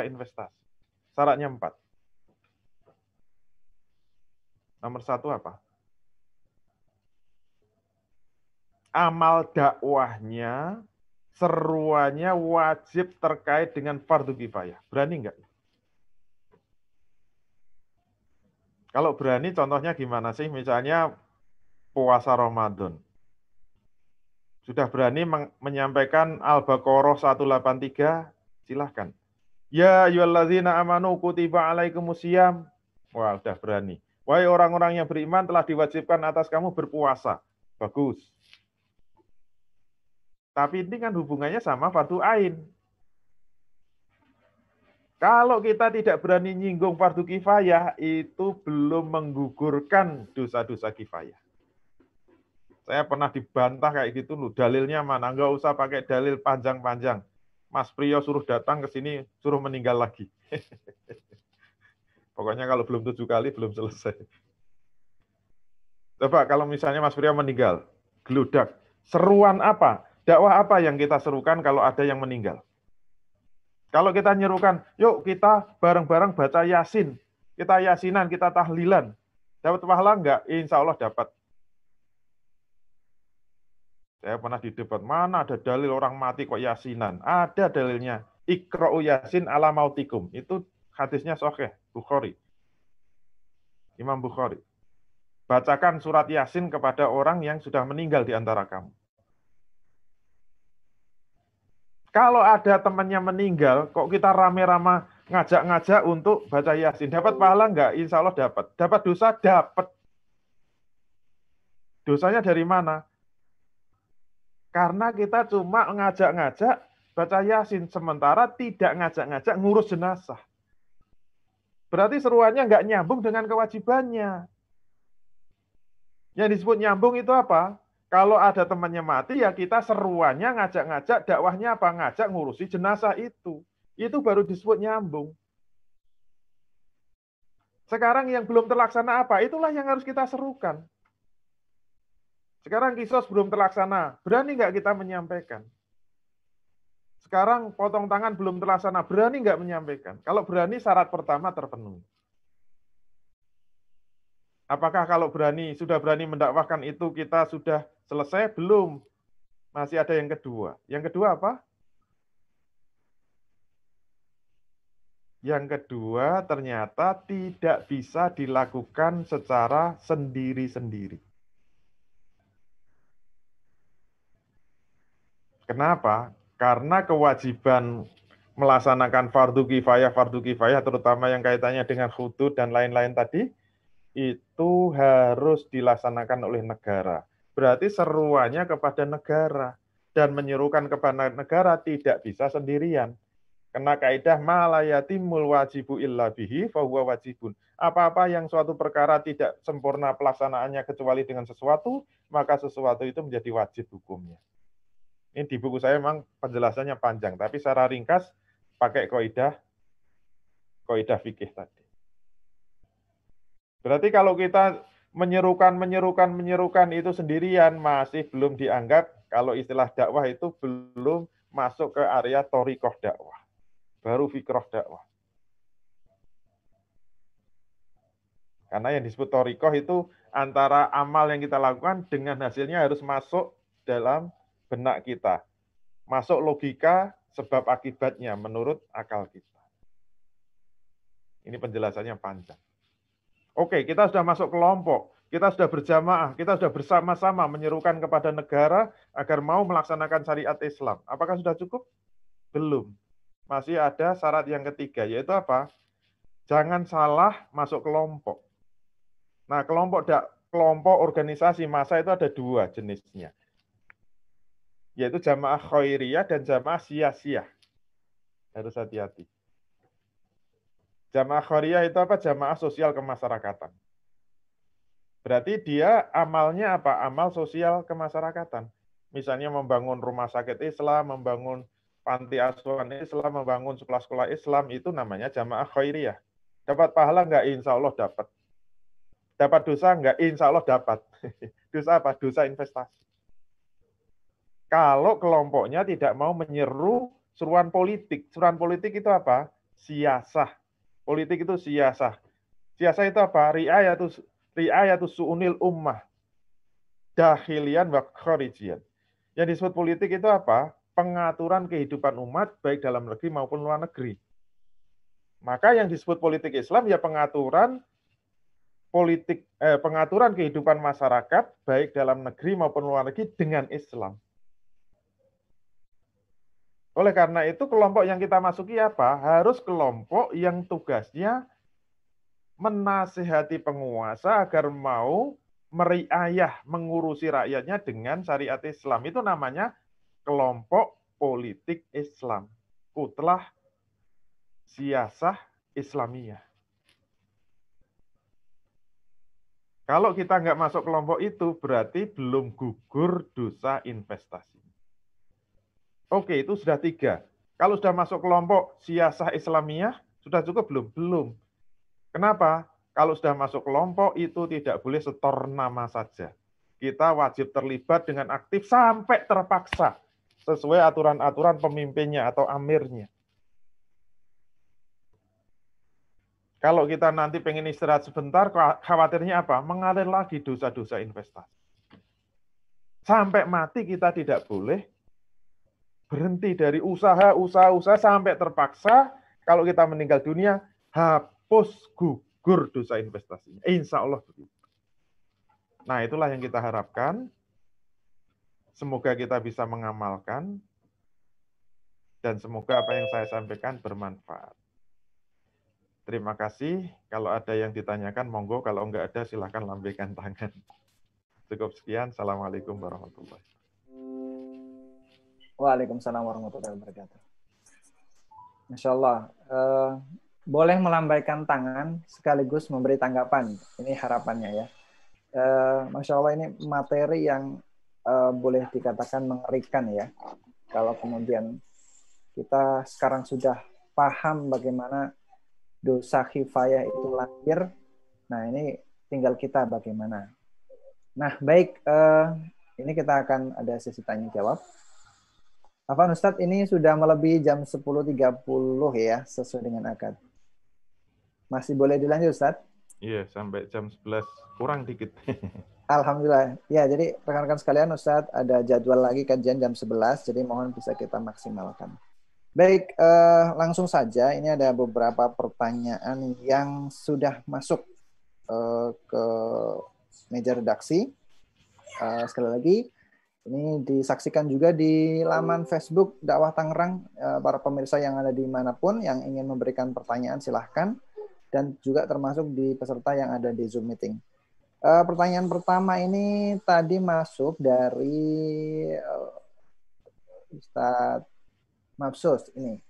investasi. Syaratnya 4. Nomor 1 apa? Amal dakwahnya, seruannya wajib terkait dengan fardu kifayah. Berani nggak? Kalau berani, contohnya gimana sih? Misalnya puasa Ramadan. Sudah berani menyampaikan Al-Baqarah 183, silahkan. Ya ayyuhalladzina amanu kutiba alaikumusiyam. Wah, udah berani. Wahai orang-orang yang beriman, telah diwajibkan atas kamu berpuasa. Bagus. Tapi ini kan hubungannya sama fardu ain. Kalau kita tidak berani nyinggung fardu kifayah, itu belum menggugurkan dosa-dosa kifayah. Saya pernah dibantah kayak gitu loh, dalilnya mana? Nggak usah pakai dalil panjang-panjang. Mas Priyo suruh datang ke sini, suruh meninggal lagi. Pokoknya kalau belum 7 kali, belum selesai. Coba kalau misalnya Mas Priyo meninggal, geludak. Seruan apa? Dakwah apa yang kita serukan kalau ada yang meninggal? Kalau kita nyerukan, yuk kita bareng-bareng baca Yasin. Kita yasinan, kita tahlilan. Dapat pahala enggak? Insya Allah dapat. Saya pernah di debat, mana ada dalil orang mati kok yasinan? Ada dalilnya. Iqra'u yasin ala mautikum. Itu hadisnya sahih, Bukhari. Imam Bukhari. Bacakan surat Yasin kepada orang yang sudah meninggal di antara kamu. Kalau ada temannya meninggal, kok kita rame-rame ngajak-ngajak untuk baca Yasin. Dapat pahala enggak? Insya Allah dapat. Dapat dosa? Dapat. Dosanya dari mana? Karena kita cuma ngajak-ngajak baca Yasin, sementara tidak ngajak-ngajak ngurus jenazah. Berarti seruannya nggak nyambung dengan kewajibannya. Yang disebut nyambung itu apa? Kalau ada temannya mati, ya kita seruannya ngajak-ngajak, dakwahnya apa? Ngajak ngurusi jenazah itu. Itu baru disebut nyambung. Sekarang yang belum terlaksana apa? Itulah yang harus kita serukan. Sekarang kisos belum terlaksana, berani nggak kita menyampaikan? Sekarang potong tangan belum terlaksana, berani nggak menyampaikan? Kalau berani, syarat pertama terpenuhi. Apakah kalau berani, sudah berani mendakwahkan itu kita sudah selesai? Belum. Masih ada yang kedua. Yang kedua apa? Yang kedua ternyata tidak bisa dilakukan secara sendiri-sendiri. Kenapa? Karena kewajiban melaksanakan fardu kifayah terutama yang kaitannya dengan hudud dan lain-lain tadi, itu harus dilaksanakan oleh negara. Berarti seruannya kepada negara. Dan menyerukan kepada negara tidak bisa sendirian. Karena kaidah malayatimul wajibu illa bihi fahuwa wajibun. Apa-apa yang suatu perkara tidak sempurna pelaksanaannya kecuali dengan sesuatu, maka sesuatu itu menjadi wajib hukumnya. Ini di buku saya memang penjelasannya panjang, tapi secara ringkas pakai kaidah fikih tadi. Berarti kalau kita menyerukan itu sendirian masih belum dianggap, kalau istilah dakwah itu belum masuk ke area thoriqoh dakwah. Baru fikroh dakwah. Karena yang disebut thoriqoh itu antara amal yang kita lakukan dengan hasilnya harus masuk dalam benak kita. Masuk logika sebab akibatnya menurut akal kita. Ini penjelasannya panjang. Oke, kita sudah masuk kelompok, kita sudah berjamaah, kita sudah bersama-sama menyerukan kepada negara agar mau melaksanakan syariat Islam. Apakah sudah cukup? Belum. Masih ada syarat yang ketiga, yaitu apa? Jangan salah masuk kelompok. Nah, kelompok organisasi massa itu ada dua jenisnya, yaitu jamaah khairiyah dan jamaah syiah. Harus hati-hati. Jamaah khairiyah itu apa? Jamaah sosial kemasyarakatan. Berarti dia amalnya apa? Amal sosial kemasyarakatan. Misalnya membangun rumah sakit Islam, membangun panti asuhan Islam, membangun sekolah-sekolah Islam, itu namanya jamaah khairiyah. Dapat pahala enggak? Insya Allah dapat. Dapat dosa enggak? Insya Allah dapat. Dosa apa? Dosa investasi. Kalau kelompoknya tidak mau menyeru seruan politik. Seruan politik itu apa? Siasah. Politik itu siasah. Siasah itu apa? Ri'ayatus su'unil ummah. Dakhilian wa kharijian. Yang disebut politik itu apa? Pengaturan kehidupan umat baik dalam negeri maupun luar negeri. Maka yang disebut politik Islam ya pengaturan kehidupan masyarakat baik dalam negeri maupun luar negeri dengan Islam. Oleh karena itu kelompok yang kita masuki apa? Harus kelompok yang tugasnya menasihati penguasa agar mau meriayah mengurusi rakyatnya dengan syariat Islam. Itu namanya kelompok politik Islam. Kutlah Siyasah Islamiyah. Kalau kita nggak masuk kelompok itu, berarti belum gugur dosa investasi. Oke, itu sudah 3. Kalau sudah masuk kelompok Siyasah Islamiyah, sudah cukup belum? Belum. Kenapa? Kalau sudah masuk kelompok, itu tidak boleh setor nama saja. Kita wajib terlibat dengan aktif sampai terpaksa, sesuai aturan-aturan pemimpinnya atau amirnya. Kalau kita nanti pengen istirahat sebentar, khawatirnya apa? Mengalir lagi dosa-dosa investasi. Sampai mati kita tidak boleh berhenti dari usaha sampai terpaksa. Kalau kita meninggal dunia, hapus gugur dosa investasinya. Insya Allah begitu. Nah, itulah yang kita harapkan. Semoga kita bisa mengamalkan. Dan semoga apa yang saya sampaikan bermanfaat. Terima kasih. Kalau ada yang ditanyakan, monggo. Kalau enggak ada, silahkan lambaikan tangan. Cukup sekian. Assalamualaikum warahmatullahi wabarakatuh. Waalaikumsalam warahmatullahi wabarakatuh. Masya Allah. Boleh melambaikan tangan sekaligus memberi tanggapan. Ini harapannya ya. Masya Allah, ini materi yang boleh dikatakan mengerikan ya. Kalau kemudian kita sekarang sudah paham bagaimana dosa kifayah itu lahir. Nah, ini tinggal kita bagaimana. Nah, baik. Ini kita akan ada sesi tanya jawab. Afwan Ustadz, ini sudah melebihi jam 10.30 ya, sesuai dengan akad. Masih boleh dilanjut, Ustadz? Iya, sampai jam 11 kurang dikit. Alhamdulillah. Ya, jadi rekan-rekan sekalian, Ustadz ada jadwal lagi kajian jam 11, jadi mohon bisa kita maksimalkan. Baik, langsung saja. Ini ada beberapa pertanyaan yang sudah masuk ke meja redaksi. Sekali lagi, ini disaksikan juga di laman Facebook Dakwah Tangerang. Para pemirsa yang ada di manapun yang ingin memberikan pertanyaan silahkan. Dan juga termasuk di peserta yang ada di Zoom meeting. Pertanyaan pertama ini tadi masuk dari Ustadz Mabsus ini.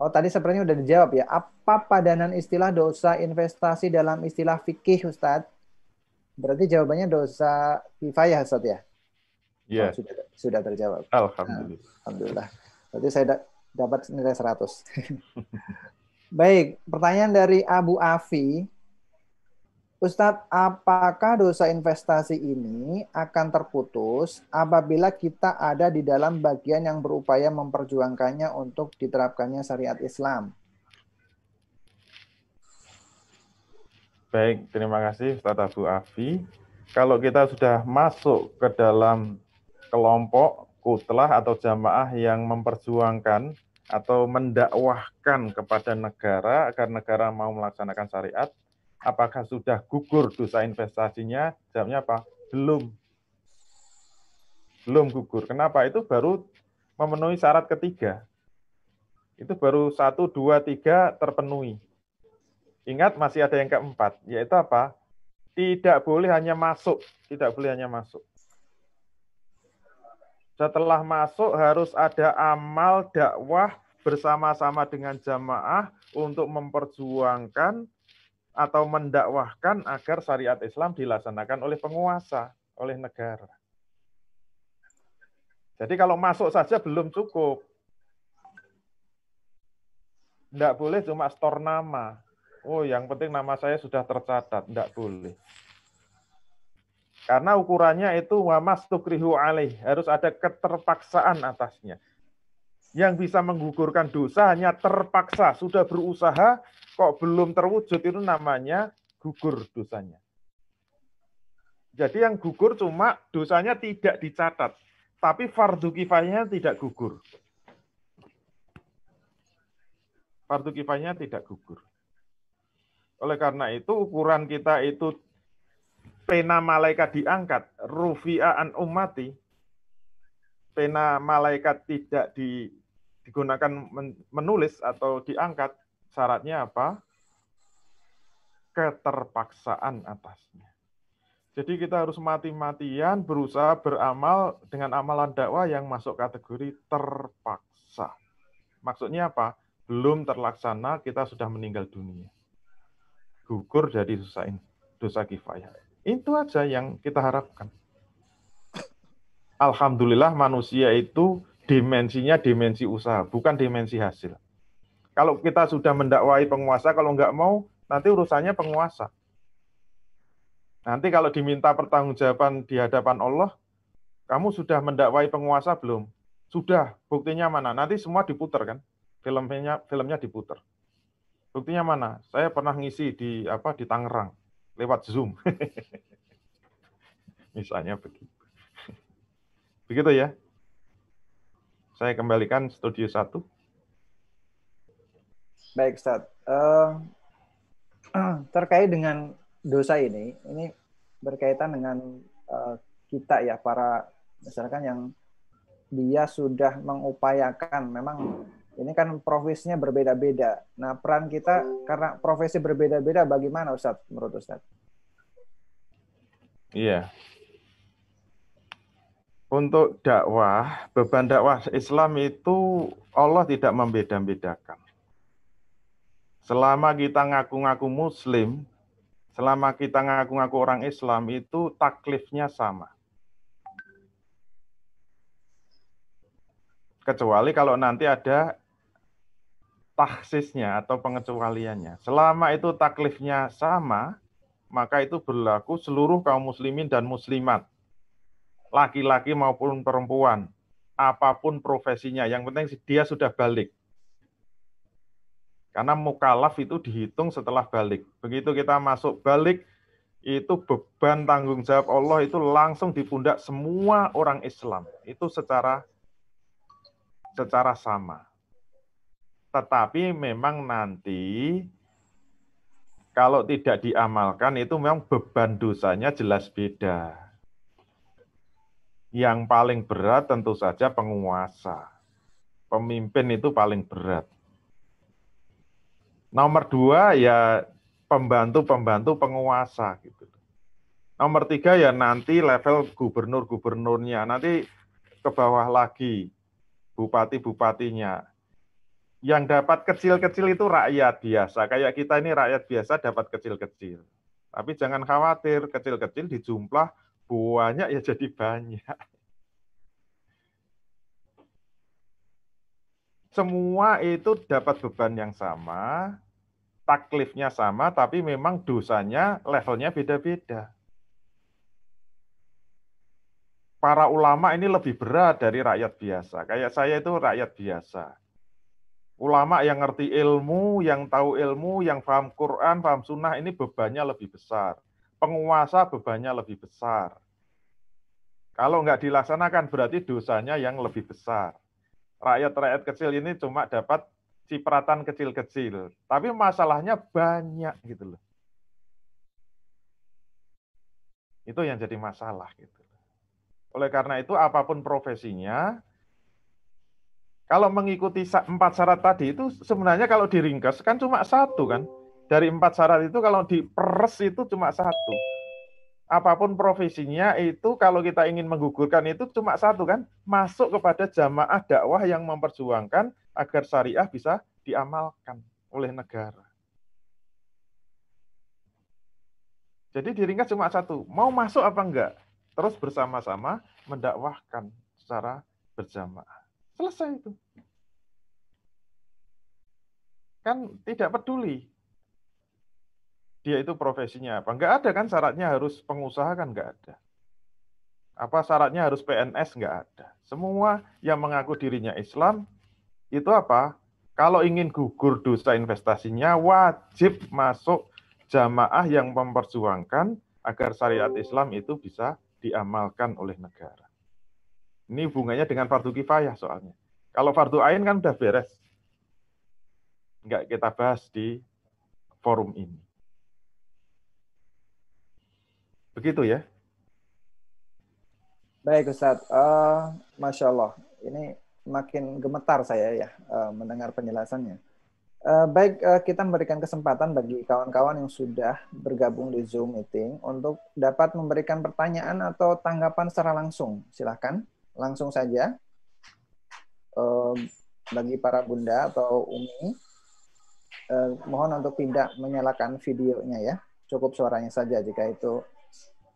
Oh, tadi sebenarnya udah dijawab ya. Apa padanan istilah dosa investasi dalam istilah fikih, Ustadz? Berarti jawabannya dosa kifayah, Ustadz ya? Iya. Oh, sudah terjawab. Alhamdulillah. Nah, alhamdulillah. Berarti saya dapat nilai 100. Baik, pertanyaan dari Abu Afi. Ustadz, apakah dosa investasi ini akan terputus apabila kita ada di dalam bagian yang berupaya memperjuangkannya untuk diterapkannya syariat Islam? Baik, terima kasih Ustaz Abu Afi. Kalau kita sudah masuk ke dalam kelompok kutlah atau jamaah yang memperjuangkan atau mendakwahkan kepada negara agar negara mau melaksanakan syariat, apakah sudah gugur dosa investasinya? Jawabnya apa? Belum. Belum gugur. Kenapa? Itu baru memenuhi syarat ketiga. Itu baru 1, 2, 3 terpenuhi. Ingat masih ada yang keempat, yaitu apa? Tidak boleh hanya masuk. Tidak boleh hanya masuk. Setelah masuk harus ada amal dakwah bersama-sama dengan jamaah untuk memperjuangkan atau mendakwahkan agar syariat Islam dilaksanakan oleh penguasa, oleh negara. Jadi kalau masuk saja belum cukup. Tidak boleh cuma store nama. Oh, yang penting nama saya sudah tercatat. Tidak boleh. Karena ukurannya itu wa mastukrihu alaih. Harus ada keterpaksaan atasnya. Yang bisa menggugurkan dosa hanya terpaksa. Sudah berusaha, kok belum terwujud, itu namanya gugur dosanya. Jadi yang gugur cuma dosanya tidak dicatat. Tapi fardu kifayahnya tidak gugur. Fardu kifayahnya tidak gugur. Oleh karena itu, ukuran kita itu pena malaikat diangkat, rufi'a an ummati, pena malaikat tidak digunakan menulis atau diangkat, syaratnya apa? Keterpaksaan atasnya. Jadi kita harus mati-matian berusaha beramal dengan amalan dakwah yang masuk kategori terpaksa. Maksudnya apa? Belum terlaksana, kita sudah meninggal dunia. Gugur jadi dosa kifayah. Itu aja yang kita harapkan. Alhamdulillah manusia itu dimensinya dimensi usaha, bukan dimensi hasil. Kalau kita sudah mendakwai penguasa, kalau nggak mau, nanti urusannya penguasa. Nanti kalau diminta pertanggungjawaban di hadapan Allah, kamu sudah mendakwai penguasa belum? Sudah, buktinya mana? Nanti semua diputar kan? Filmnya diputar. Buktinya mana? Saya pernah ngisi di Tangerang lewat Zoom. Misalnya begitu. Begitu ya. Saya kembalikan studio 1. Baik, Ustaz. Terkait dengan dosa ini berkaitan dengan kita ya, para misalkan yang dia sudah mengupayakan, memang ini kan profesinya berbeda-beda. Nah, peran kita karena profesi berbeda-beda, bagaimana Ustaz, menurut Ustaz? Iya. Untuk dakwah, beban dakwah Islam itu Allah tidak membeda-bedakan. Selama kita ngaku-ngaku Muslim, selama kita ngaku-ngaku orang Islam, itu taklifnya sama. Kecuali kalau nanti ada taksisnya atau pengecualiannya. Selama itu taklifnya sama, maka itu berlaku seluruh kaum muslimin dan muslimat. Laki-laki maupun perempuan. Apapun profesinya, yang penting dia sudah balik. Karena mukallaf itu dihitung setelah balik. Begitu kita masuk balik, itu beban tanggung jawab Allah itu langsung di pundak semua orang Islam. Itu secara sama. Tetapi memang nanti kalau tidak diamalkan itu memang beban dosanya jelas beda. Yang paling berat tentu saja penguasa. Pemimpin itu paling berat. Nomor 2 ya pembantu-pembantu penguasa gitu. Nomor 3 ya nanti level gubernur-gubernurnya, nanti ke bawah lagi bupati-bupatinya. Yang dapat kecil-kecil itu rakyat biasa. Kayak kita ini rakyat biasa dapat kecil-kecil. Tapi jangan khawatir, kecil-kecil dijumlah banyak ya jadi banyak. Semua itu dapat beban yang sama, taklifnya sama, tapi memang dosanya levelnya beda-beda. Para ulama ini lebih berat dari rakyat biasa. Kayak saya itu rakyat biasa. Ulama yang ngerti ilmu, yang tahu ilmu, yang paham Quran, paham sunnah, ini bebannya lebih besar. Penguasa bebannya lebih besar. Kalau nggak dilaksanakan berarti dosanya yang lebih besar. Rakyat-rakyat kecil ini cuma dapat cipratan kecil-kecil. Tapi masalahnya banyak gitu loh. Itu yang jadi masalah gitu. Oleh karena itu apapun profesinya, kalau mengikuti 4 syarat tadi itu sebenarnya kalau diringkas kan cuma satu kan. Dari 4 syarat itu kalau diperes itu cuma satu. Apapun profesinya itu kalau kita ingin menggugurkan itu cuma satu kan. Masuk kepada jamaah dakwah yang memperjuangkan agar syariah bisa diamalkan oleh negara. Jadi diringkas cuma satu. Mau masuk apa enggak? Terus bersama-sama mendakwahkan secara berjamaah. Selesai itu. Kan tidak peduli dia itu profesinya apa. Enggak ada kan syaratnya harus pengusaha kan enggak ada. Apa syaratnya harus PNS enggak ada. Semua yang mengaku dirinya Islam itu apa? Kalau ingin gugur dosa investasinya wajib masuk jamaah yang memperjuangkan agar syariat Islam itu bisa diamalkan oleh negara. Ini hubungannya dengan fardu kifayah soalnya. Kalau fardu ain kan udah beres. Enggak kita bahas di forum ini. Begitu ya. Baik Ustadz, Masya Allah, ini makin gemetar saya ya mendengar penjelasannya. Baik, kita memberikan kesempatan bagi kawan-kawan yang sudah bergabung di Zoom meeting untuk dapat memberikan pertanyaan atau tanggapan secara langsung. Silahkan, langsung saja. Bagi para bunda atau umi, mohon untuk tidak menyalakan videonya ya. Cukup suaranya saja jika itu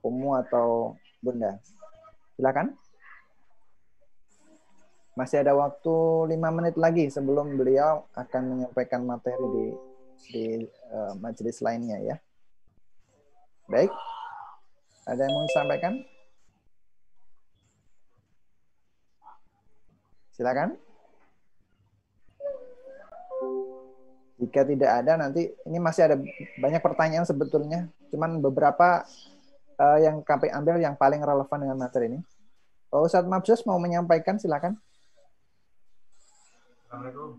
umu atau bunda. Silakan. Masih ada waktu 5 menit lagi sebelum beliau akan menyampaikan materi di majelis lainnya ya. Baik. Ada yang mau disampaikan? Silakan. Jika tidak ada nanti ini masih ada banyak pertanyaan sebetulnya, cuman beberapa yang kami ambil yang paling relevan dengan materi ini. Ustadz Mabsus mau menyampaikan, silakan. Assalamualaikum.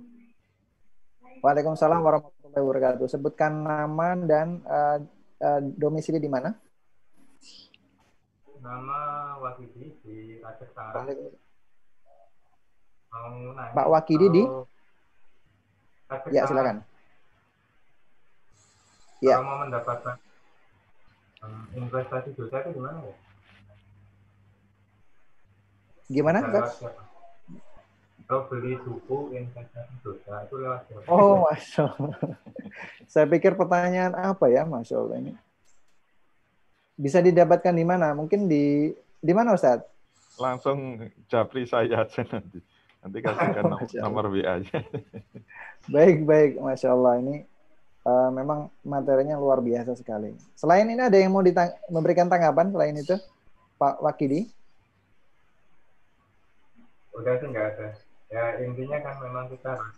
Waalaikumsalam warahmatullahi wabarakatuh. Sebutkan nama dan domisili di mana? Nama Wakidi di Aceh Tara. Pak Wakidi di? Aceh Ya, Tara. silakan. Kalau Ya. mau mendapatkan investasi dosa itu gimana ya? Gimana? Kalau beli buku investasi dosa itu lewat siapa? Oh, Masya Allah. Saya pikir pertanyaan apa ya, Masya Allah ini. Bisa didapatkan di mana? Mungkin di mana, Ustaz? Langsung japri saya aja nanti. Nanti kasihkan nomor WA-nya. Baik, Masya Allah. Ini memang materinya luar biasa sekali. Selain ini ada yang mau memberikan tanggapan selain itu, Pak Wakidi? Udah sih nggak ada. Ya intinya kan memang kita harus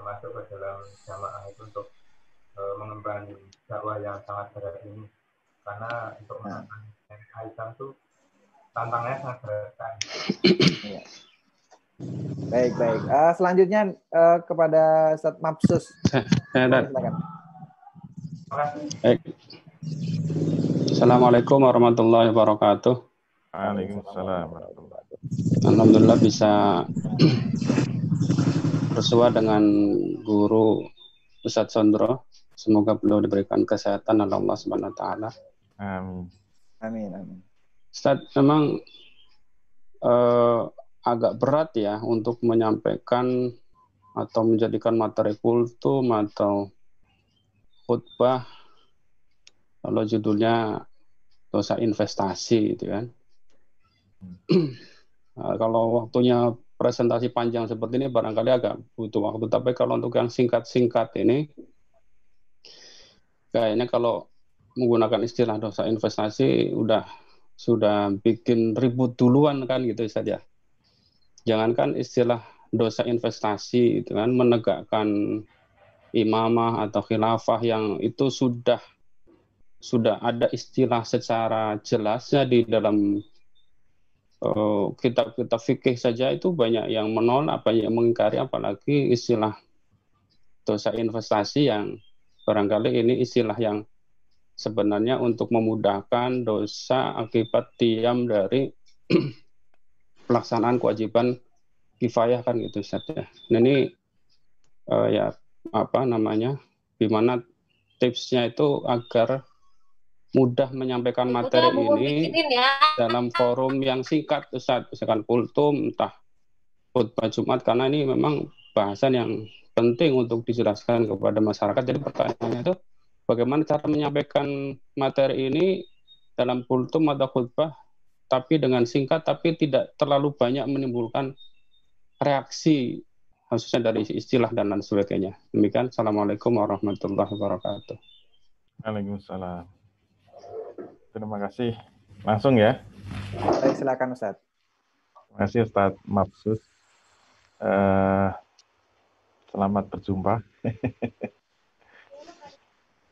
masuk ke dalam jamaah itu untuk mengemban dakwah yang sangat berat ini. Karena untuk menantang Aisyah itu tantangannya sangat berat kan. Ya. Baik. Selanjutnya kepada Ustadz Mabsus. Silakan. Baik. Assalamualaikum warahmatullahi wabarakatuh. Waalaikumsalam. Alhamdulillah bisa bersua dengan guru Ustadz Sondro. Semoga beliau diberikan kesehatan oleh Allah Subhanahu wa taala. Amin. Ustadz, memang agak berat ya untuk menyampaikan atau menjadikan materi kultum atau khutbah kalau judulnya dosa investasi gitu kan. Kalau waktunya presentasi panjang seperti ini barangkali agak butuh waktu, tapi kalau untuk yang singkat-singkat ini kayaknya kalau menggunakan istilah dosa investasi sudah bikin ribut duluan kan gitu Ustaz ya. Jangankan istilah dosa investasi, itu kan, menegakkan imamah atau khilafah yang itu sudah ada istilah secara jelasnya di dalam kitab-kitab fikih saja, itu banyak yang menolak, banyak yang mengingkari, apalagi istilah dosa investasi yang barangkali ini istilah yang sebenarnya untuk memudahkan dosa akibat diam dari pelaksanaan kewajiban kifayah kan gitu Ustaz ya. Nah ini ya apa namanya, gimana tipsnya itu agar mudah menyampaikan materi ini dalam forum yang singkat Ustaz, misalkan kultum, entah khutbah Jumat, karena ini memang bahasan yang penting untuk dijelaskan kepada masyarakat. Jadi pertanyaannya itu bagaimana cara menyampaikan materi ini dalam kultum atau khutbah tapi dengan singkat tapi tidak terlalu banyak menimbulkan reaksi khususnya dari istilah dan lain sebagainya. Demikian. Assalamualaikum warahmatullahi wabarakatuh. Waalaikumsalam. Terima kasih. Langsung ya. Baik, silakan Ustaz. Terima kasih Ustaz Mabsus. Selamat berjumpa.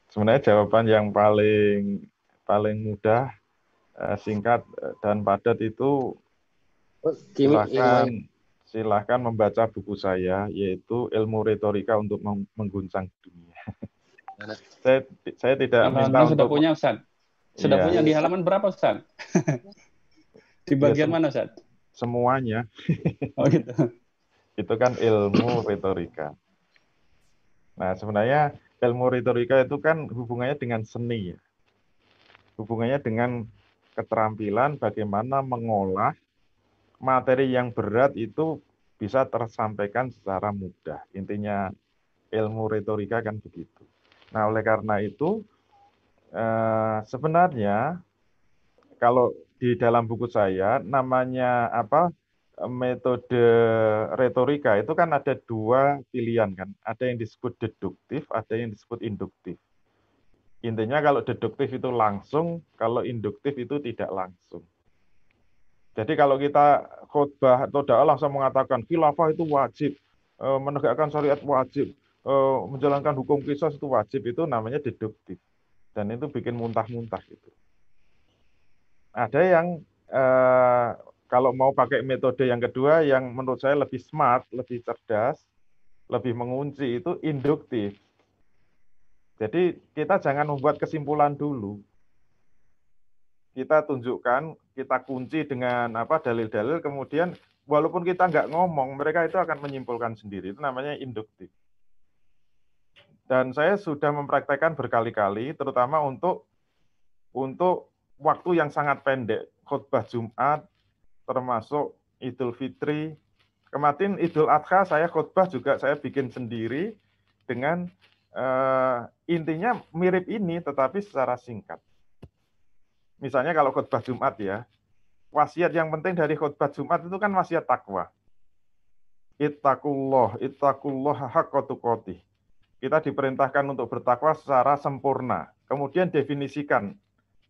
Sebenarnya jawaban yang paling mudah, singkat dan padat itu silahkan membaca buku saya, yaitu Ilmu Retorika untuk Mengguncang Dunia. Saya tidak minta sudah untuk punya Ustaz. Sudah punya di halaman berapa Ustaz? Di bagian mana Ustaz? Semuanya. Oh gitu. Itu kan ilmu retorika. Nah, sebenarnya ilmu retorika itu kan hubungannya dengan seni ya. Hubungannya dengan keterampilan bagaimana mengolah materi yang berat itu bisa tersampaikan secara mudah. Intinya ilmu retorika kan begitu. Nah, oleh karena itu sebenarnya kalau di dalam buku saya namanya metode retorika itu kan ada dua pilihan kan. Ada yang disebut deduktif, ada yang disebut induktif. Intinya kalau deduktif itu langsung, kalau induktif itu tidak langsung. Jadi kalau kita khotbah atau dakwah langsung mengatakan khilafah itu wajib, menegakkan syariat wajib, menjalankan hukum qisas itu wajib, itu namanya deduktif. Dan itu bikin muntah-muntah gitu. Ada yang kalau mau pakai metode yang kedua yang menurut saya lebih smart, lebih cerdas, lebih mengunci, itu induktif. Jadi kita jangan membuat kesimpulan dulu. Kita tunjukkan, kita kunci dengan dalil-dalil, kemudian walaupun kita nggak ngomong, mereka itu akan menyimpulkan sendiri. Itu namanya induktif. Dan saya sudah mempraktekkan berkali-kali, terutama untuk waktu yang sangat pendek, khutbah Jumat, termasuk Idul Fitri. Kemarin Idul Adha saya khutbah juga saya bikin sendiri dengan intinya mirip ini tetapi secara singkat. Misalnya kalau khutbah Jumat ya, wasiat yang penting dari khutbah Jumat itu kan wasiat takwa. Ittaqullah haqqa tuqatih. Kita diperintahkan untuk bertakwa secara sempurna. Kemudian definisikan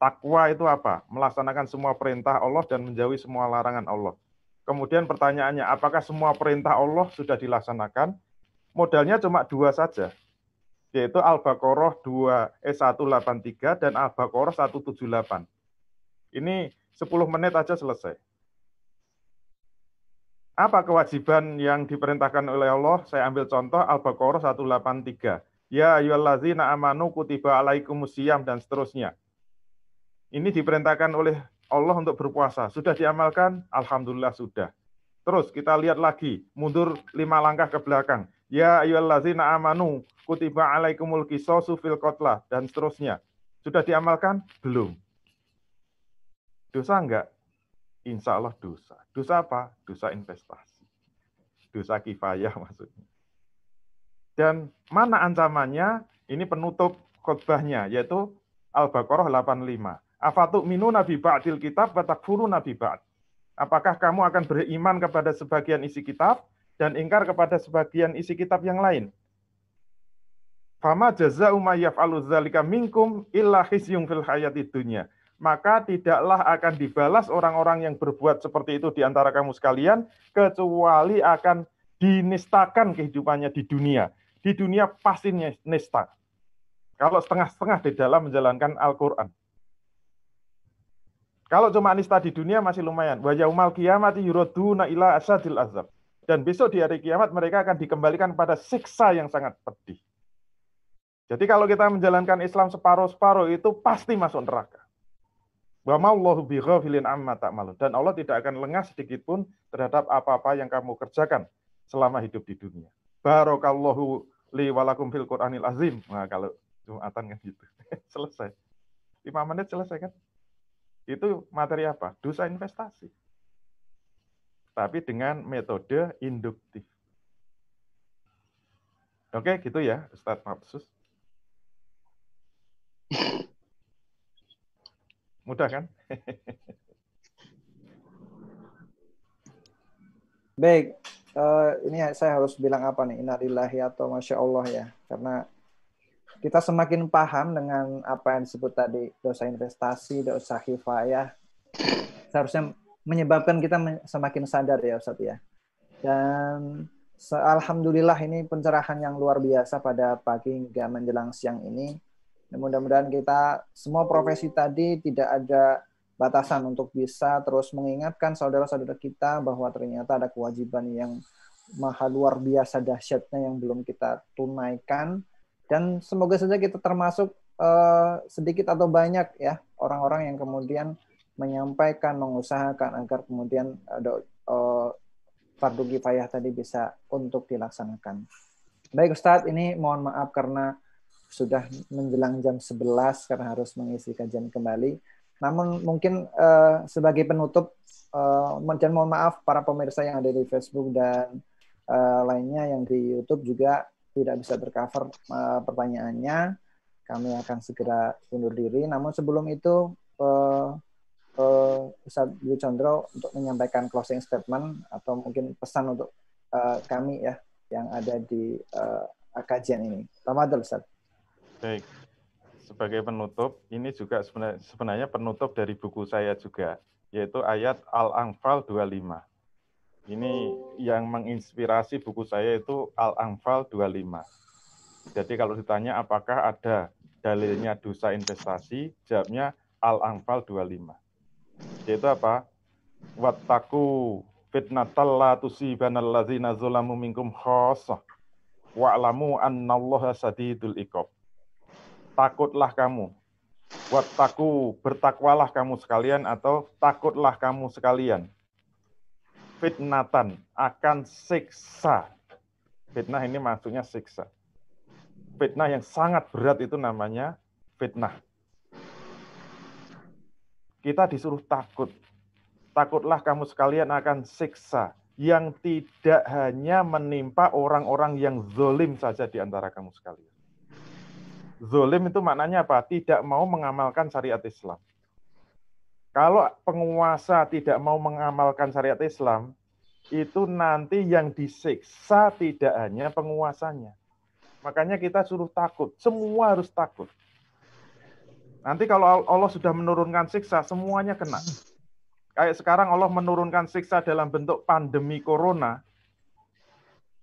takwa itu apa? Melaksanakan semua perintah Allah dan menjauhi semua larangan Allah. Kemudian pertanyaannya, apakah semua perintah Allah sudah dilaksanakan? Modalnya cuma 2 saja, yaitu Al-Baqarah 183 dan Al-Baqarah 178. Ini 10 menit aja selesai. Apa kewajiban yang diperintahkan oleh Allah? Saya ambil contoh Al-Baqarah 183. Ya ayyuhallazina amanu kutiba alaikumusiyam dan seterusnya. Ini diperintahkan oleh Allah untuk berpuasa. Sudah diamalkan? Alhamdulillah sudah. Terus kita lihat lagi, mundur 5 langkah ke belakang. Ya ayyuhallazina amanu kutiba alaikumul qisasu fil qatla dan seterusnya. Sudah diamalkan? Belum. Dosa enggak? Insya Allah dosa. Dosa apa? Dosa investasi. Dosa kifayah maksudnya. Dan mana ancamannya? Ini penutup khutbahnya, yaitu Al-Baqarah 85. Afatu'minuna bi ba'dil kitab wa takfuruna bi ba'd. Apakah kamu akan beriman kepada sebagian isi kitab dan ingkar kepada sebagian isi kitab yang lain? Fama jazaa'u may yaf'alu dzalika minkum illa khizyun fil hayatid dunya. Maka tidaklah akan dibalas orang-orang yang berbuat seperti itu di antara kamu sekalian, kecuali akan dinistakan kehidupannya di dunia. Di dunia pasti nista. Kalau setengah-setengah di dalam menjalankan Al-Quran. Kalau cuma nista di dunia masih lumayan. Wa yaumal qiyamati yuraduna ila asyadil azab. Dan besok di hari kiamat mereka akan dikembalikan pada siksa yang sangat pedih. Jadi kalau kita menjalankan Islam separuh-separuh itu pasti masuk neraka. Wa ma'allahu bighafilin amma ta'malun. Dan Allah tidak akan lengah sedikit pun terhadap apa-apa yang kamu kerjakan selama hidup di dunia. Barakallahu li walakum fil Qur'anil azim. Nah, kalau Jumatan kan gitu. Selesai. 5 menit selesai kan? Itu materi apa? Dosa investasi. Tapi dengan metode induktif. Oke, gitu ya, Ustadz Mabsus. Mudah kan? Baik, ini saya harus bilang apa nih? Innalillahi atau Masya Allah ya. Karena kita semakin paham dengan apa yang disebut tadi, dosa investasi, dosa kifayah, seharusnya menyebabkan kita semakin sadar ya Ustadz ya. Dan alhamdulillah ini pencerahan yang luar biasa pada pagi hingga menjelang siang ini. Mudah-mudahan kita semua profesi tadi tidak ada batasan untuk bisa terus mengingatkan saudara-saudara kita bahwa ternyata ada kewajiban yang maha luar biasa dahsyatnya yang belum kita tunaikan. Dan semoga saja kita termasuk sedikit atau banyak ya orang-orang yang kemudian menyampaikan, mengusahakan agar kemudian fardu kifayah tadi bisa untuk dilaksanakan. Baik Ustadz, ini mohon maaf karena sudah menjelang jam 11 karena harus mengisi kajian kembali. Namun mungkin sebagai penutup, dan mohon maaf para pemirsa yang ada di Facebook dan lainnya yang di YouTube juga tidak bisa tercover pertanyaannya. Kami akan segera undur diri. Namun sebelum itu, Ustadz Dwi Condro untuk menyampaikan closing statement atau mungkin pesan untuk kami ya yang ada di kajian ini. Tafadhol Ustadz. Baik, sebagai penutup, ini juga sebenarnya penutup dari buku saya juga, yaitu ayat Al-Anfal 25. Ini yang menginspirasi buku saya itu Al-Anfal 25. Jadi kalau ditanya apakah ada dalilnya dosa investasi, jawabnya Al-Anfal 25. Yaitu apa? Wattaqu fitnatal la tusibanal ladzina zalamu minkum khassah wa'lamu annallaha sadidul iqab. Takutlah kamu. Wattaqu, bertakwalah kamu sekalian atau takutlah kamu sekalian. Fitnatan, akan siksa. Fitnah ini maksudnya siksa. Fitnah yang sangat berat itu namanya fitnah. Kita disuruh takut. Takutlah kamu sekalian akan siksa yang tidak hanya menimpa orang-orang yang zolim saja di antara kamu sekalian. Zolim itu maknanya apa? Tidak mau mengamalkan syariat Islam. Kalau penguasa tidak mau mengamalkan syariat Islam, itu nanti yang disiksa tidak hanya penguasanya. Makanya kita suruh takut. Semua harus takut. Nanti kalau Allah sudah menurunkan siksa, semuanya kena. Kayak sekarang Allah menurunkan siksa dalam bentuk pandemi corona.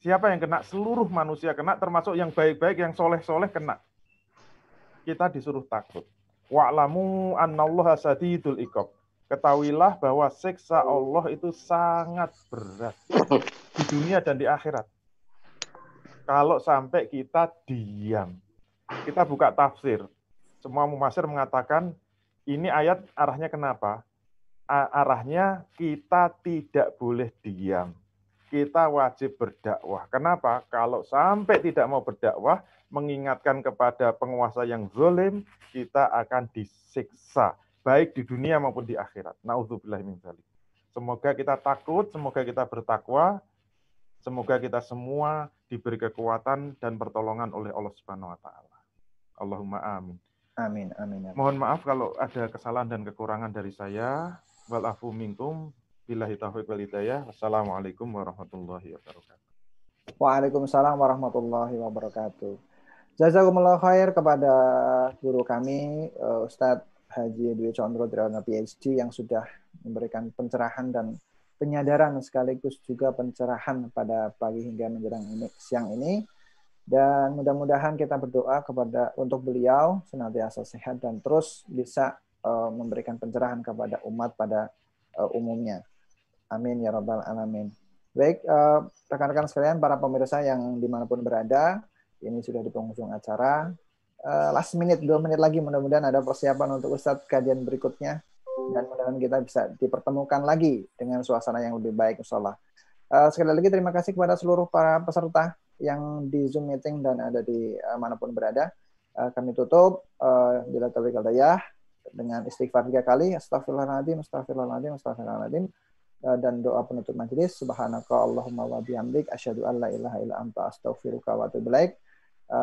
Siapa yang kena? Seluruh manusia kena, termasuk yang baik-baik, yang soleh-soleh kena. Kita disuruh takut. Wa'lamu annallaha sadidul iqab. Ketahuilah bahwa siksa Allah itu sangat berat di dunia dan di akhirat. Kalau sampai kita diam. Kita buka tafsir. Semua mufasir mengatakan ini ayat arahnya kenapa? Arahnya kita tidak boleh diam. Kita wajib berdakwah. Kenapa? Kalau sampai tidak mau berdakwah, mengingatkan kepada penguasa yang zalim, kita akan disiksa, baik di dunia maupun di akhirat. Nauzubillah min dzalik. Semoga kita takut, semoga kita bertakwa, semoga kita semua diberi kekuatan dan pertolongan oleh Allah Subhanahu wa taala. Allahumma amin. Amin, amin. Mohon maaf kalau ada kesalahan dan kekurangan dari saya. Wal afu minkum. Billahi taufiq wal hidayah. Wassalamualaikum warahmatullahi wabarakatuh. Waalaikumsalam warahmatullahi wabarakatuh. Jazakumullah khair kepada guru kami, Ustadz Haji Dwi Condro Triyono PhD yang sudah memberikan pencerahan dan penyadaran sekaligus juga pencerahan pada pagi hingga menjelang siang ini. Dan mudah-mudahan kita berdoa untuk beliau senantiasa sehat dan terus bisa memberikan pencerahan kepada umat pada umumnya. Amin ya rabbal alamin. Baik, rekan-rekan sekalian, para pemirsa yang dimanapun berada, ini sudah di penghujung acara. Last minute, 2 menit lagi, mudah-mudahan ada persiapan untuk Ustadz kajian berikutnya. Dan mudah-mudahan kita bisa dipertemukan lagi dengan suasana yang lebih baik, insyaallah. Sekali lagi terima kasih kepada seluruh para peserta yang di Zoom meeting dan ada di manapun berada. Kami tutup bila taufiq wal hidayah dengan istighfar 3 kali, astagfirullahaladzim, astagfirullahaladzim, astagfirullahaladzim, dan doa penutup majelis. Subhanaka Allahumma wa bihamdik asyhadu an la ilaha illa anta astaghfiruka wa atubu ilaik.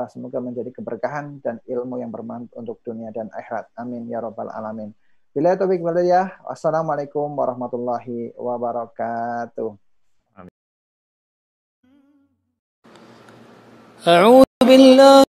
Semoga menjadi keberkahan dan ilmu yang bermanfaat untuk dunia dan akhirat. Amin ya rabbal alamin. Bila taufiq wal hidayah. Wassalamualaikum warahmatullahi wabarakatuh. أعوذ بالله